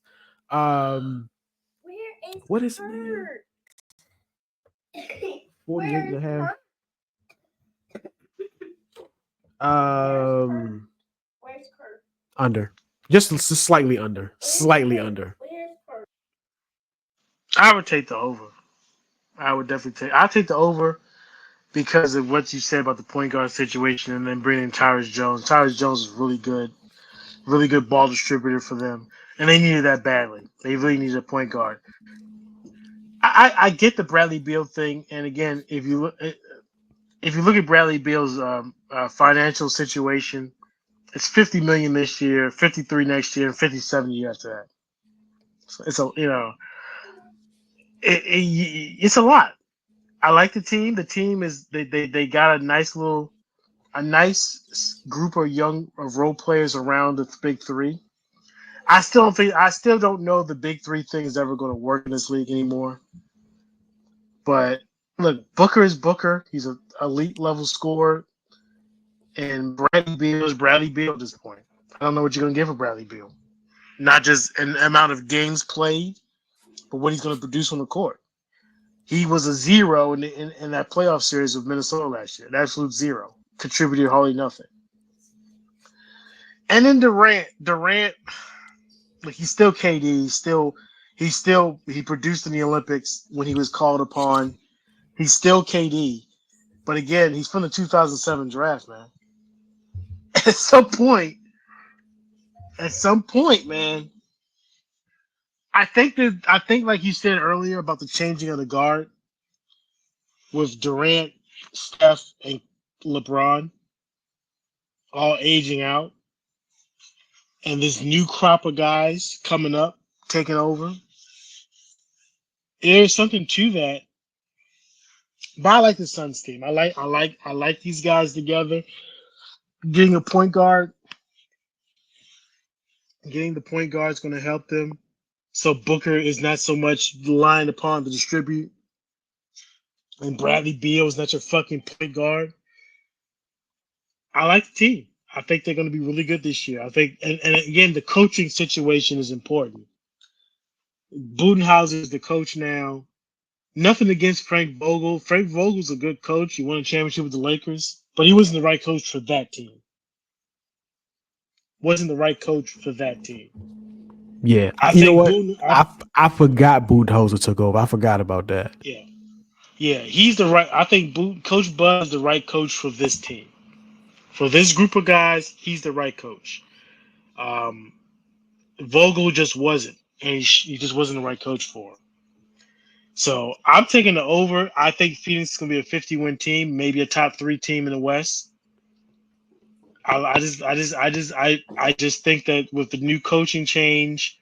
What is it? 48 and a half. Where's Kurt? Under. Just slightly under. Slightly under. Where's Kurt? I would take the over. I'll take the over because of what you said about the point guard situation and then bringing in Tyrus Jones. Tyrus Jones is really good ball distributor for them. And they needed that badly. They really needed a point guard. I get the Bradley Beal thing, and again, if you look at Bradley Beal's financial situation, it's $50 million this year, $53 million next year, and $57 million year after that. So it's a lot. I like the team. The team is they got a nice group of role players around the big three. I still don't know the big three thing is ever going to work in this league anymore. But look, Booker is Booker. He's an elite level scorer. And Bradley Beal is Bradley Beal at this point. I don't know what you're going to give for Bradley Beal. Not just an amount of games played, but what he's going to produce on the court. He was a zero in that playoff series with Minnesota last year. An absolute zero. Contributed hardly nothing. And then Durant, like he's still KD. He produced in the Olympics when he was called upon. He's still KD. But again, he's from the 2007 draft, man. At some point, man, I think like you said earlier about the changing of the guard with Durant, Steph, and LeBron all aging out, and this new crop of guys coming up, taking over. There's something to that. But I like the Suns team. I like these guys together. Getting the point guard is going to help them. So Booker is not so much relying upon to distribute. And Bradley Beal is not your fucking point guard. I like the team. I think they're going to be really good this year. I think, and again, the coaching situation is important. Budenholzer is the coach now. Nothing against Frank Vogel. Frank Vogel's a good coach. He won a championship with the Lakers, but he wasn't the right coach for that team. Yeah, you know what? I forgot Budenholzer took over. I forgot about that. Yeah, he's the right. I think Coach Bud is the right coach for this team. For this group of guys, he's the right coach. Vogel just wasn't, and he just wasn't the right coach for him. So I'm taking the over. I think Phoenix is going to be a 50-win team, maybe a top 3 team in the West. I just think that with the new coaching change,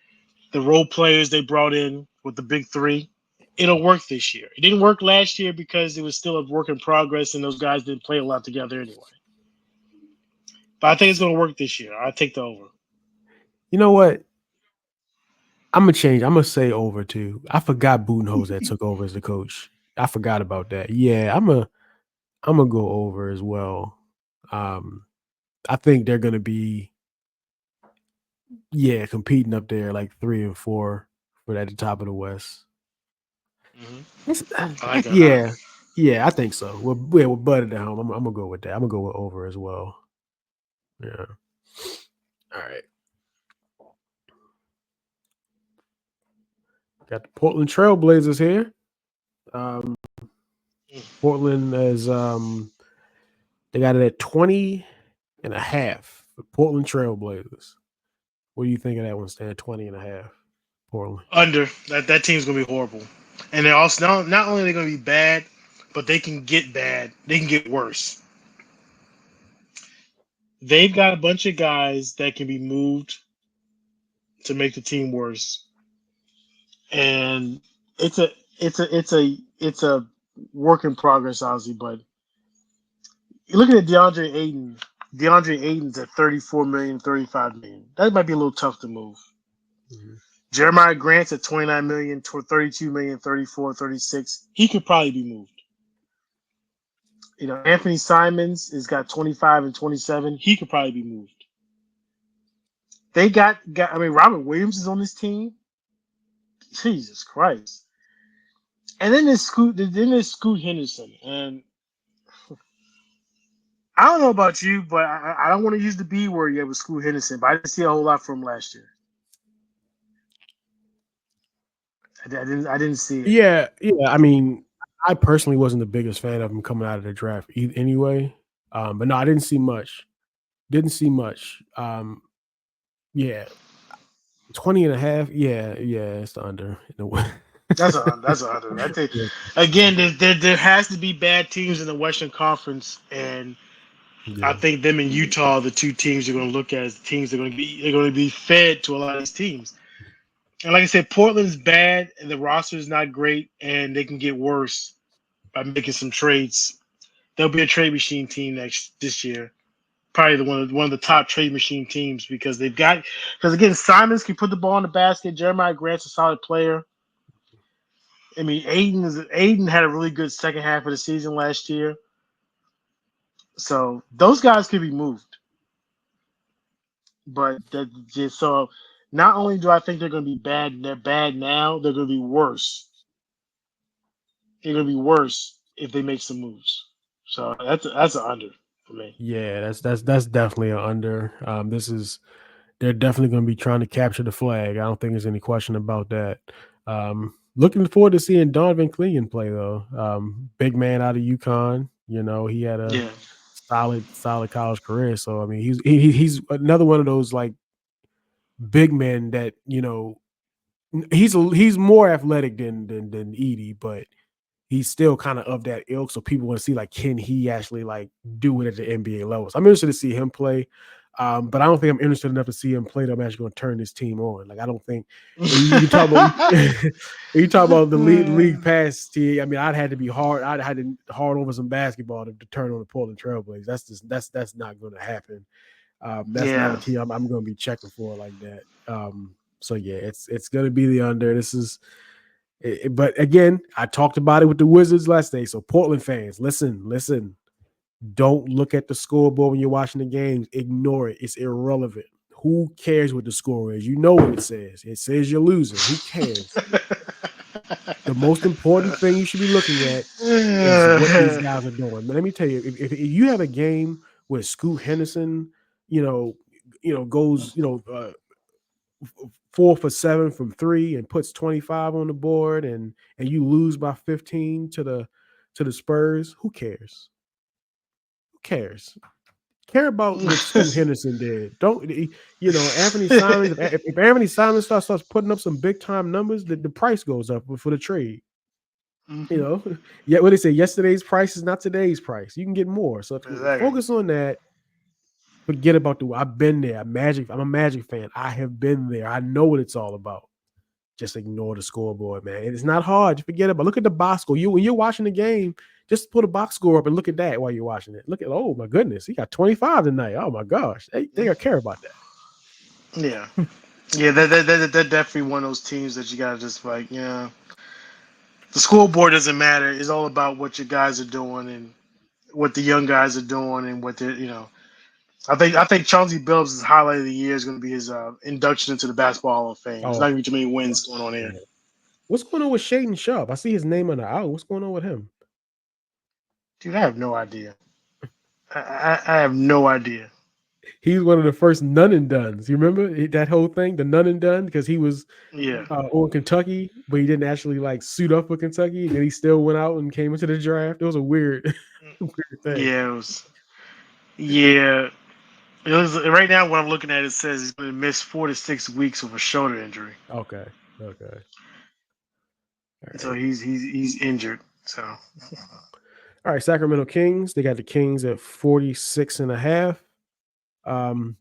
the role players they brought in with the big 3, it'll work this year. It didn't work last year because it was still a work in progress, and those guys didn't play a lot together anyway. But I think it's going to work this year. I take the over. You know what? I'm gonna change. I'm gonna say over too. I forgot Budenholzer took over as the coach. I forgot about that. Yeah, I'm gonna go over as well. I think they're gonna be competing up there like 3 and 4 for at the top of the West. Mm-hmm. Yeah, I think so. We're butted at home. I'm gonna go with that. I'm gonna go with over as well. Yeah. All right. Got the Portland Trailblazers here. Portland is they got it at 20.5. The Portland Trailblazers. What do you think of that one, Stan? 20.5, Portland. Under. That team's gonna be horrible, and they're also not only are they gonna be bad, but they can get bad. They can get worse. They've got a bunch of guys that can be moved to make the team worse, and it's a work in progress, obviously. But you're looking at DeAndre Ayton. DeAndre Ayton's at 34 million, 35 million. That might be a little tough to move. Mm-hmm. Jeremiah Grant's at 29 million, 32 million, 34, 36. He could probably be moved. You know, Anthony Simons has got 25 and 27. He could probably be moved. They got I mean, Robert Williams is on this team. Jesus Christ. And then there's Scoot Henderson. And I don't know about you, but I don't want to use the B word yet with Scoot Henderson, but I didn't see a whole lot from him last year. I didn't see it. Yeah. I mean, I personally wasn't the biggest fan of him coming out of the draft anyway. But no, I didn't see much. Yeah. 20.5. Yeah, it's the under. That's a under. I think again, there has to be bad teams in the Western Conference, and I think them and Utah are the two teams you're going to look at as the teams they're going to be fed to a lot of these teams. And like I said, Portland's bad, and the roster is not great, and they can get worse by making some trades. They'll be a trade machine team this year. Probably one of the top trade machine teams because again, Simons can put the ball in the basket. Jeremiah Grant's a solid player. I mean, Ayton had a really good second half of the season last year. So those guys could be moved. But so not only do I think they're going to be bad, they're bad now, they're going to be worse. They're going to be worse if they make some moves. So that's an under for me. Yeah, that's definitely an under. They're definitely going to be trying to capture the flag. I don't think there's any question about that. Looking forward to seeing Donovan Clegan play though. Big man out of UConn. You know, he had a solid college career. So I mean, he's another one of those like big men that, you know, he's more athletic than Edey, but he's still kind of that ilk. So people want to see like, can he actually like do it at the NBA levels? I'm interested to see him play. But I don't think I'm interested enough to see him play that I'm actually going to turn this team on. Like, I don't think you talk about the league pass team. I mean, I'd had to be hard. I'd had to hard over some basketball to turn on the Portland Trailblazers. That's not going to happen. That's not a team I'm going to be checking for like that. So yeah, it's going to be the under. This is. But again, I talked about it with the Wizards last day. So Portland fans, listen. Don't look at the scoreboard when you're watching the games. Ignore it. It's irrelevant. Who cares what the score is? You know what it says. It says you're losing. Who cares? The most important thing you should be looking at is what these guys are doing. But let me tell you, if you have a game where Scoot Henderson, goes, 4 for 7 from 3 and puts 25 on the board, and you lose by 15 to the Spurs, who cares? Cares about what Scoot Henderson did. Don't Anthony Simons? If Anthony Simons starts putting up some big time numbers, the price goes up for the trade. Mm-hmm. Yeah, what they say, yesterday's price is not today's price. You can get more. So focus on that. Forget about I've been there. I'm a Magic fan. I have been there. I know what it's all about. Just ignore the scoreboard, man. It's not hard. Just forget about. Look at the box score. When you're watching the game, just put a box score up and look at that while you're watching it. Look at, oh my goodness, he got 25 tonight. Oh my gosh, they gotta care about that. Yeah, they're definitely one of those teams that you gotta just like, the scoreboard doesn't matter. It's all about what your guys are doing and what the young guys are doing and what they're, I think Chauncey Billups' highlight of the year is going to be his induction into the Basketball Hall of Fame. There's not even too many wins going on here. What's going on with Shaedon Sharpe? I see his name on the out. What's going on with him? Dude, I have no idea. I have no idea. He's one of the first none and dones. You remember that whole thing, the none and done, because he was on Kentucky, but he didn't actually like suit up for Kentucky, and he still went out and came into the draft. It was a weird thing. Yeah, it was. Yeah. Right now, what I'm looking at, it says he's going to miss 4 to 6 weeks with a shoulder injury. Okay. Okay. All So right. he's injured. So All right. Sacramento Kings. They got the Kings at 46.5.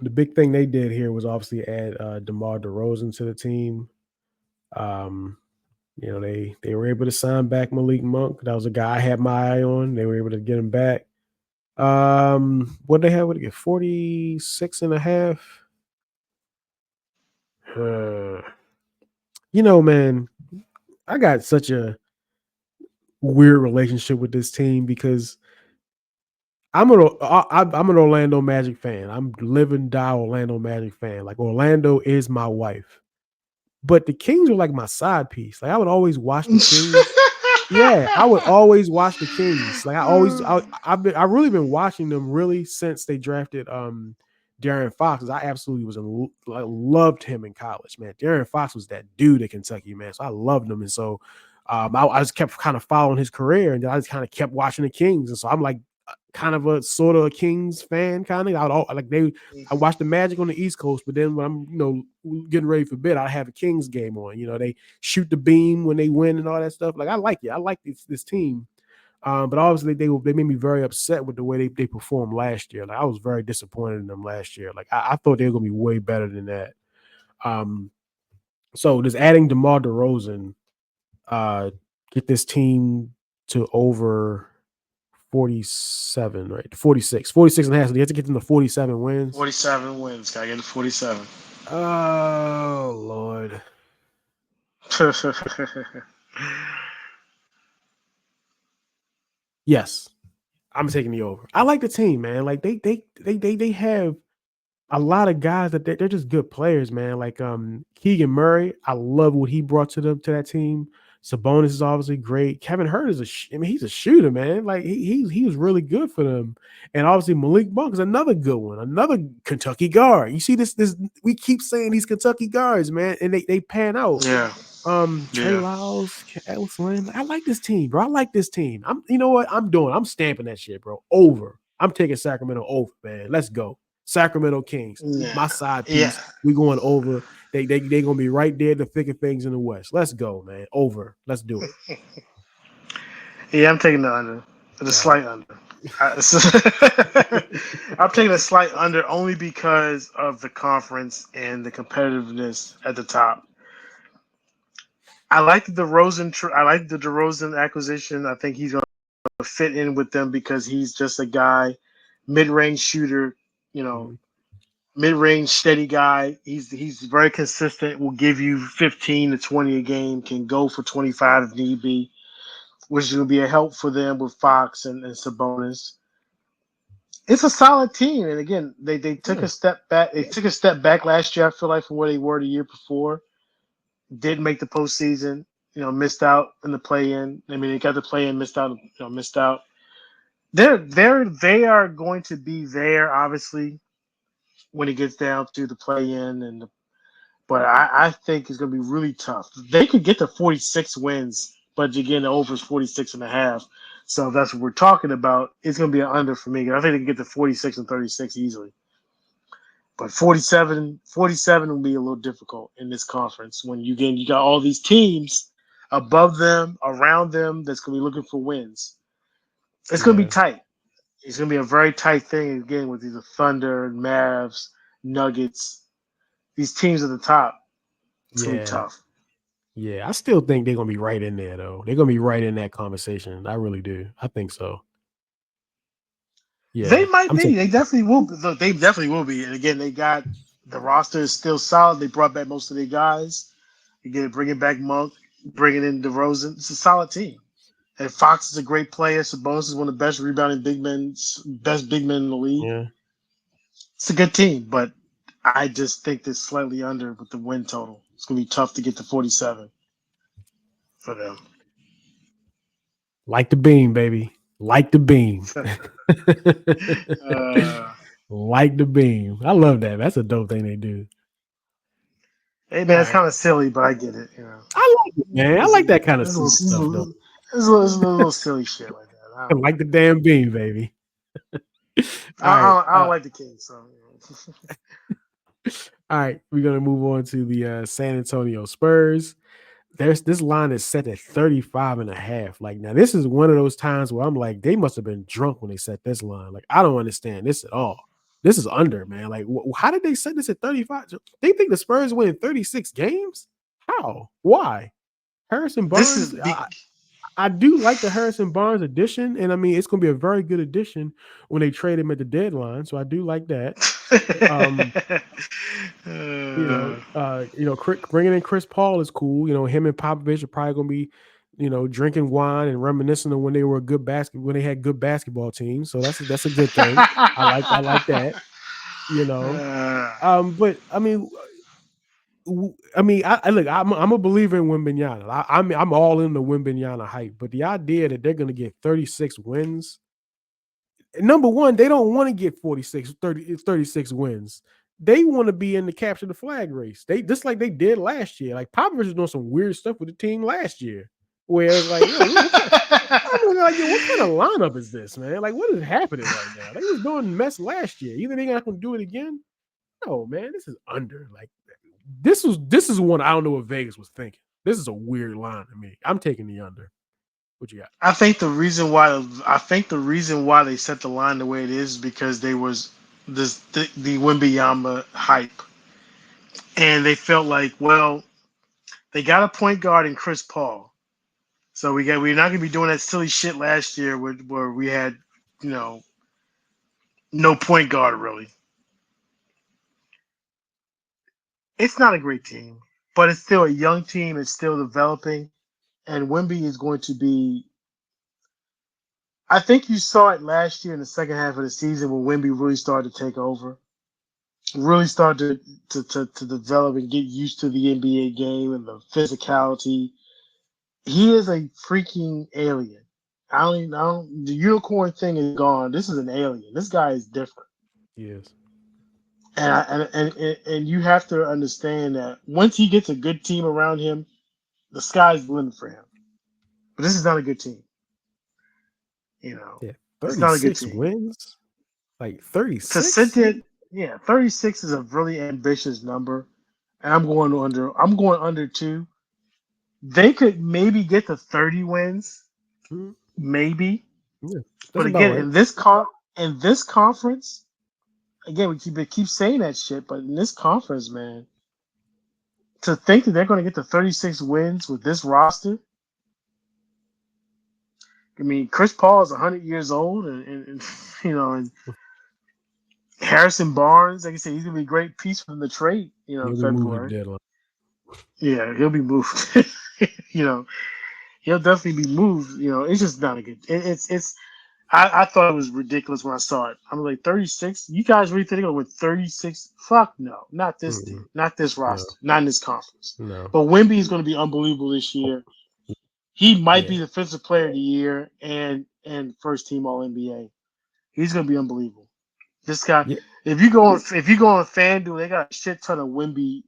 The big thing they did here was obviously add DeMar DeRozan to the team. They were able to sign back Malik Monk. That was a guy I had my eye on. They were able to get him back. What they have would get 46.5. Man, I got such a weird relationship with this team because I'm an Orlando Magic fan. I'm live and die Orlando Magic fan. Like Orlando is my wife. But the Kings are like my side piece. Like I would always watch the Kings. Yeah, I would always watch the Kings. Like I've really been watching them really since they drafted De'Aaron Fox. I absolutely loved him in college, man. De'Aaron Fox was that dude at Kentucky, man. So I loved him, and so I just kept kind of following his career, and then I just kind of kept watching the Kings, and so I'm like kind of a sort of a Kings fan, kind of. I watched the Magic on the East Coast, but then when I'm getting ready for bed, I have a Kings game on. They shoot the beam when they win and all that stuff. Like I like it. I like this team. But obviously they made me very upset with the way they performed last year. Like I was very disappointed in them last year. Like I thought they were gonna be way better than that. So just adding DeMar DeRozan get this team to over 47, right? 46 and a half. So they have to get them to 47 wins. 47 wins. Gotta get to 47. Oh Lord. Yes. I'm taking the over. I like the team, man. Like they have a lot of guys that they're just good players, man. Like Keegan Murray, I love what he brought to that team. Sabonis is obviously great. Kevin Hurt is he's a shooter, man. Like he was really good for them. And obviously Malik Monk is another good one, another Kentucky guard. You see this we keep saying these Kentucky guards, man, and they pan out. Yeah. Trey Lyles, Alex Len. I like this team, bro. I like this team. You know what I'm stamping that shit, bro. Over. I'm taking Sacramento over, man. Let's go. Sacramento Kings, my side piece. Yeah. We going over. They gonna be right there, the thick of things in the West. Let's go, man. Over. Let's do it. Yeah, I'm taking the under. The slight under. I'm taking a slight under only because of the conference and the competitiveness at the top. I like the DeRozan acquisition. I think he's going to fit in with them because he's just a guy, mid-range shooter, mid-range steady guy. He's very consistent. Will give you 15 to 20 a game. Can go for 25 if need be, which is going to be a help for them with Fox and Sabonis. It's a solid team, and again, they took a step back. They took a step back last year. I feel like from where they were the year before. Did make the postseason, missed out in the play-in. I mean, they got the play-in, missed out. They are going to be there, obviously, when it gets down to the play-in, but I think it's going to be really tough. They could get to 46 wins, but again, the over is 46.5. So if that's what we're talking about, it's going to be an under for me. I think they can get to 46 and 36 easily. But 47 will be a little difficult in this conference when you got all these teams above them, around them that's going to be looking for wins. It's going to be tight. It's going to be a very tight thing again with the Thunder, Mavs, Nuggets. These teams at the top. It's going to be tough. Yeah, I still think they're going to be right in there, though. They're going to be right in that conversation. I really do. I think so. Yeah, they might be. They definitely will. They definitely will be. And again, they got the roster is still solid. They brought back most of their guys. Again, bringing back Monk, bringing in DeRozan. It's a solid team. And Fox is a great player. Sabonis is one of the best rebounding best big men in the league. Yeah, it's a good team, but I just think they're slightly under with the win total. It's gonna be tough to get to 47 for them. Like the beam, baby. Like the beam. Like the beam. I love that. That's a dope thing they do. Hey man, it's kind of silly, but I get it. I like it, man. I like that kind of stuff, though. It's a little silly shit like that. Like the damn beam, baby. right. I don't like the Kings. So. All right. We're gonna move on to the San Antonio Spurs. This line is set at 35.5. Like now, this is one of those times where I'm like, they must have been drunk when they set this line. Like, I don't understand this at all. This is under, man. Like, how did they set this at 35? They think the Spurs win 36 games? How? Why? Harrison This Barnes. is I do like the Harrison Barnes addition, and I mean it's going to be a very good addition when they trade him at the deadline. So I do like that. Um, bringing in Chris Paul is cool. You know, him and Popovich are probably going to be, drinking wine and reminiscing of when they were when they had good basketball teams. So that's a good thing. I like that. You know, but I mean, I look. I'm a believer in Wembanyama. I'm all in the Wembanyama hype. But the idea that they're going to get 36 wins, number one, they don't want to get 36 wins. They want to be in the capture the flag race. They just like they did last year. Like Popovich was doing some weird stuff with the team last year, where it's like, what kind of lineup is this, man? Like, what is happening right now? They was doing mess last year. Either they're not going to do it again. No, man, this is under. Like, this is one I don't know what Vegas was thinking. This is a weird line to me. I'm taking the under. What you got? I think the reason why they set the line the way it is because there was the Wembanyama hype, and they felt like, well, they got a point guard in Chris Paul, so we're not gonna be doing that silly shit last year where we had no point guard really. It's not a great team, but it's still a young team. It's still developing, and Wemby is going to be. I think you saw it last year in the second half of the season when Wemby really started to take over, really started to develop and get used to the NBA game and the physicality. He is a freaking alien. The unicorn thing is gone. This is an alien. This guy is different. Yes. And you have to understand that once he gets a good team around him, the sky's the limit for him. But this is not a good team. Yeah, it's not a good 36 team. wins, like 36. To sit it, 36 is a really ambitious number, and I'm going under. I'm going under 2. They could maybe get to 30 wins, maybe. Yeah, but about again, right. in this conference, again we keep saying that shit, but in this conference, man, to think that they're going to get to 36 wins with this roster. I mean, Chris Paul is 100 years old, and Harrison Barnes, like I said, he's gonna be a great piece from the trade. In February. Yeah, he'll be moved. He'll definitely be moved. It's just not a good. It's. I thought it was ridiculous when I saw it. I'm like 36. You guys really think they're gonna win 36? Fuck no, not this team, not this roster, not in this conference. No. But Wemby is going to be unbelievable this year. He might be Defensive Player of the Year and first team All NBA. He's going to be unbelievable. This guy, if you go on FanDuel, they got a shit ton of Wemby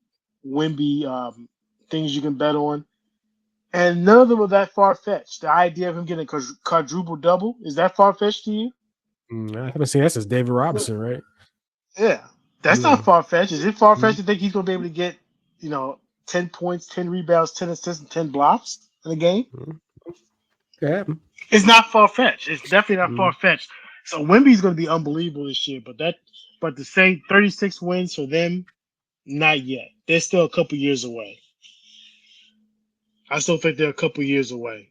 things you can bet on, and none of them are that far fetched. The idea of him getting a quadruple double, is that far fetched to you? I haven't seen that since David Robinson, right? Yeah, that's not far fetched. Is it far fetched to think he's going to be able to get 10 points, 10 rebounds, 10 assists, and 10 blocks in a game? Yeah. It's not far fetched. It's definitely not far fetched. So Wemby's going to be unbelievable this year, but to say 36 wins for them, not yet. They're still a couple years away. I still think they're a couple years away.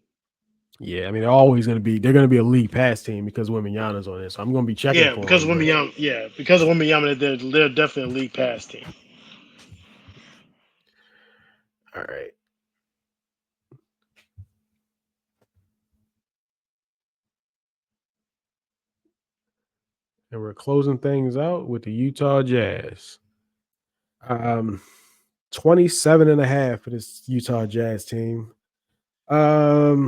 Yeah, I mean they're going to be a league pass team because Wembanyama's on it. So I'm going to be checking. Yeah, because of Wembanyama, they're definitely a league pass team. All right. And we're closing things out with the Utah Jazz. 27.5 for this Utah Jazz team. I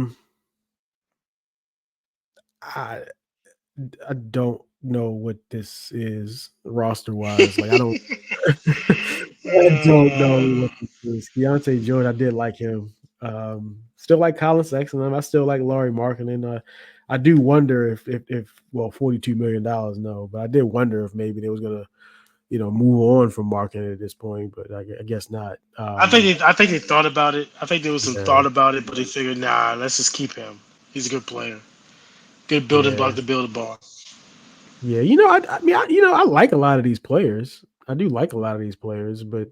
don't know what this is roster wise. Like I don't know what this is. Deontay Jordan, I did like him. Still like Colin Sexton. I still like Laurie Markkinen. I do wonder if well, $42 million, no, but I did wonder if maybe they was gonna, move on from Markin at this point, but I guess not. I think they thought about it. I think there was some Yeah, thought about it, but they figured, nah, let's just keep him. He's a good player, good building yeah, block to build a ball. yeah. I mean, I like a lot of these players. I do like a lot of these players, but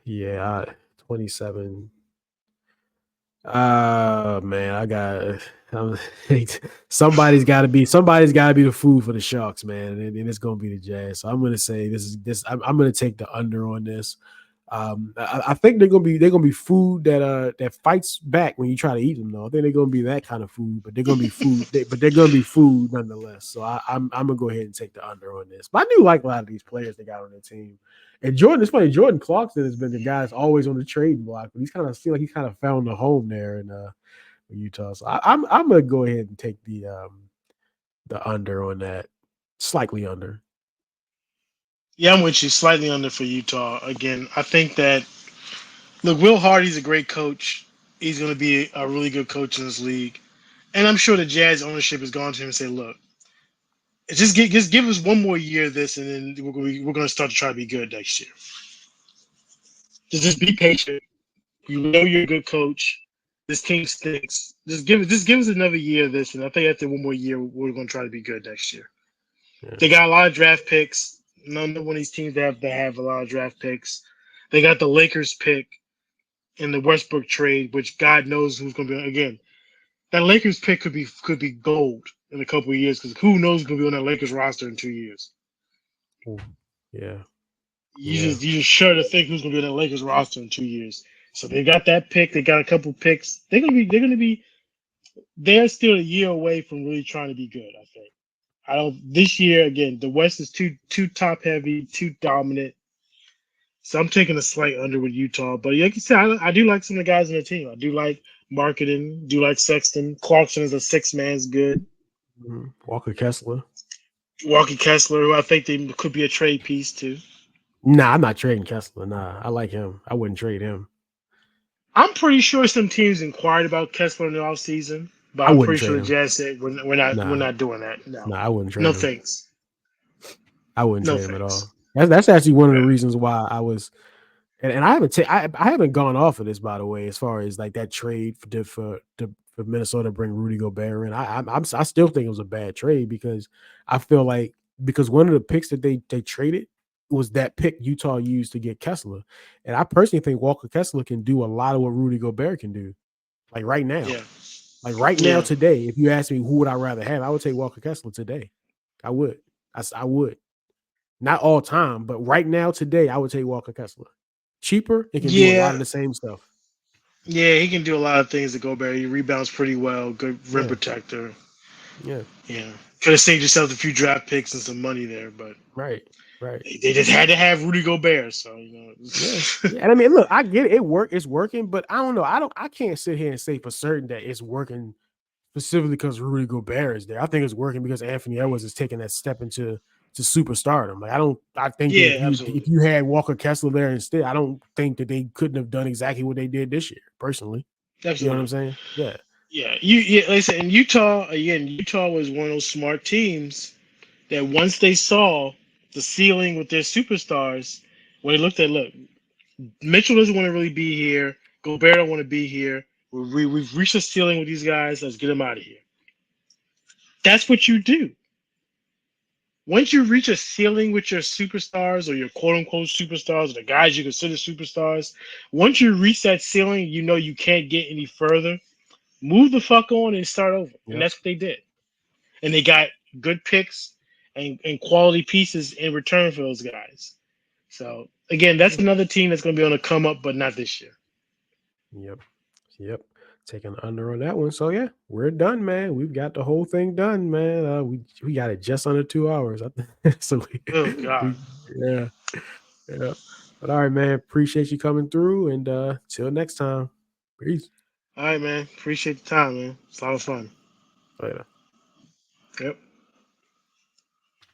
yeah, 27. Man, I'm, somebody's got to be the food for the Sharks, man, and it's gonna be the Jazz. So I'm gonna say this. I'm gonna take the under on this. I think they're gonna be food that fights back when you try to eat them. Though I think they're gonna be that kind of food, but they're gonna be food. But they're gonna be food nonetheless. So I'm gonna go ahead and take the under on this. But I do like a lot of these players they got on their team. And Jordan Clarkson has been the guy that's always on the trade block, but he's kind of found a home there in Utah. So I'm gonna go ahead and take the under on that, slightly under. Yeah, I'm with you. Slightly under for Utah. Again, I think that look, Will Hardy's a great coach. He's going to be a really good coach in this league, and I'm sure the Jazz ownership has gone to him and said, "Look, just give us one more year of this, and then we're going to start to try to be good next year. Just be patient. You know you're a good coach. This team stinks. Just give us another year of this, and I think after one more year, we're going to try to be good next year." Yeah. They got a lot of draft picks. None of one of these teams that have a lot of draft picks. They got the Lakers pick in the Westbrook trade, which God knows who's going to be again. That Lakers pick could be gold in a couple of years because who knows who's going to be on that Lakers roster in 2 years. Ooh, yeah. You just sure to think who's going to be on that Lakers roster in 2 years. So they got that pick. They got a couple picks. They're still a year away from really trying to be good. I think. I don't. This year again, the West is too top heavy, too dominant. So I'm taking a slight under with Utah. But like you said, I do like some of the guys on the team. I do like Marketing, do like Sexton. Clarkson is a 6-man's good. Walker Kessler. Walker Kessler, who I think they could be a trade piece too. Nah, I'm not trading Kessler. Nah, I like him. I wouldn't trade him. I'm pretty sure some teams inquired about Kessler in the offseason, but I I'm wouldn't pretty sure trade the him. Jazz said we're Nah, not doing that. No. nah, I wouldn't trade No him. thanks. I wouldn't No trade him at thanks. all. That's actually one of the Yeah. reasons why I was, and I haven't gone off of this, by the way, as far as like that trade for Minnesota to bring Rudy Gobert in. I still think it was a bad trade because I feel like because one of the picks that they traded was that pick Utah used to get Kessler, and I personally think Walker Kessler can do a lot of what Rudy Gobert can do, like right now. Yeah. Like right now, today, if you ask me who would I rather have, I would take Walker Kessler today. I would. I would. Not all time, but right now, today, I would take Walker Kessler. Cheaper, it can do a lot of the same stuff. Yeah, he can do a lot of things to Gobert. He rebounds pretty well, good rim protector. Yeah. Yeah. Could have saved yourself a few draft picks and some money there, but Right. they just had to have Rudy Gobert, so Yeah. And I mean, look, I get it. It's working, but I don't know. I can't sit here and say for certain that it's working specifically because Rudy Gobert is there. I think it's working because Anthony Edwards is taking that step into superstardom. Like I think that if you had Walker Kessler there instead, I don't think that they couldn't have done exactly what they did this year, personally. Absolutely. You know what I'm saying? Yeah. Yeah. Like I said, in Utah, again, Utah was one of those smart teams that once they saw the ceiling with their superstars, when they looked at, look, Mitchell doesn't want to really be here. Gobert don't want to be here. We've reached a ceiling with these guys. Let's get them out of here. That's what you do. Once you reach a ceiling with your superstars or your quote-unquote superstars or the guys you consider superstars, once you reach that ceiling, you know you can't get any further. Move the fuck on and start over. Yep. And that's what they did. And they got good picks and quality pieces in return for those guys. So, again, that's another team that's going to be on a come up, but not this year. Yep. Taking under on that one. So yeah, we're done, man. We've got the whole thing done, man. We got it just under 2 hours. So oh God. Yeah. But all right, man. Appreciate you coming through, and till next time. Peace. All right, man. Appreciate the time, man. It's a lot of fun. Later. Yep.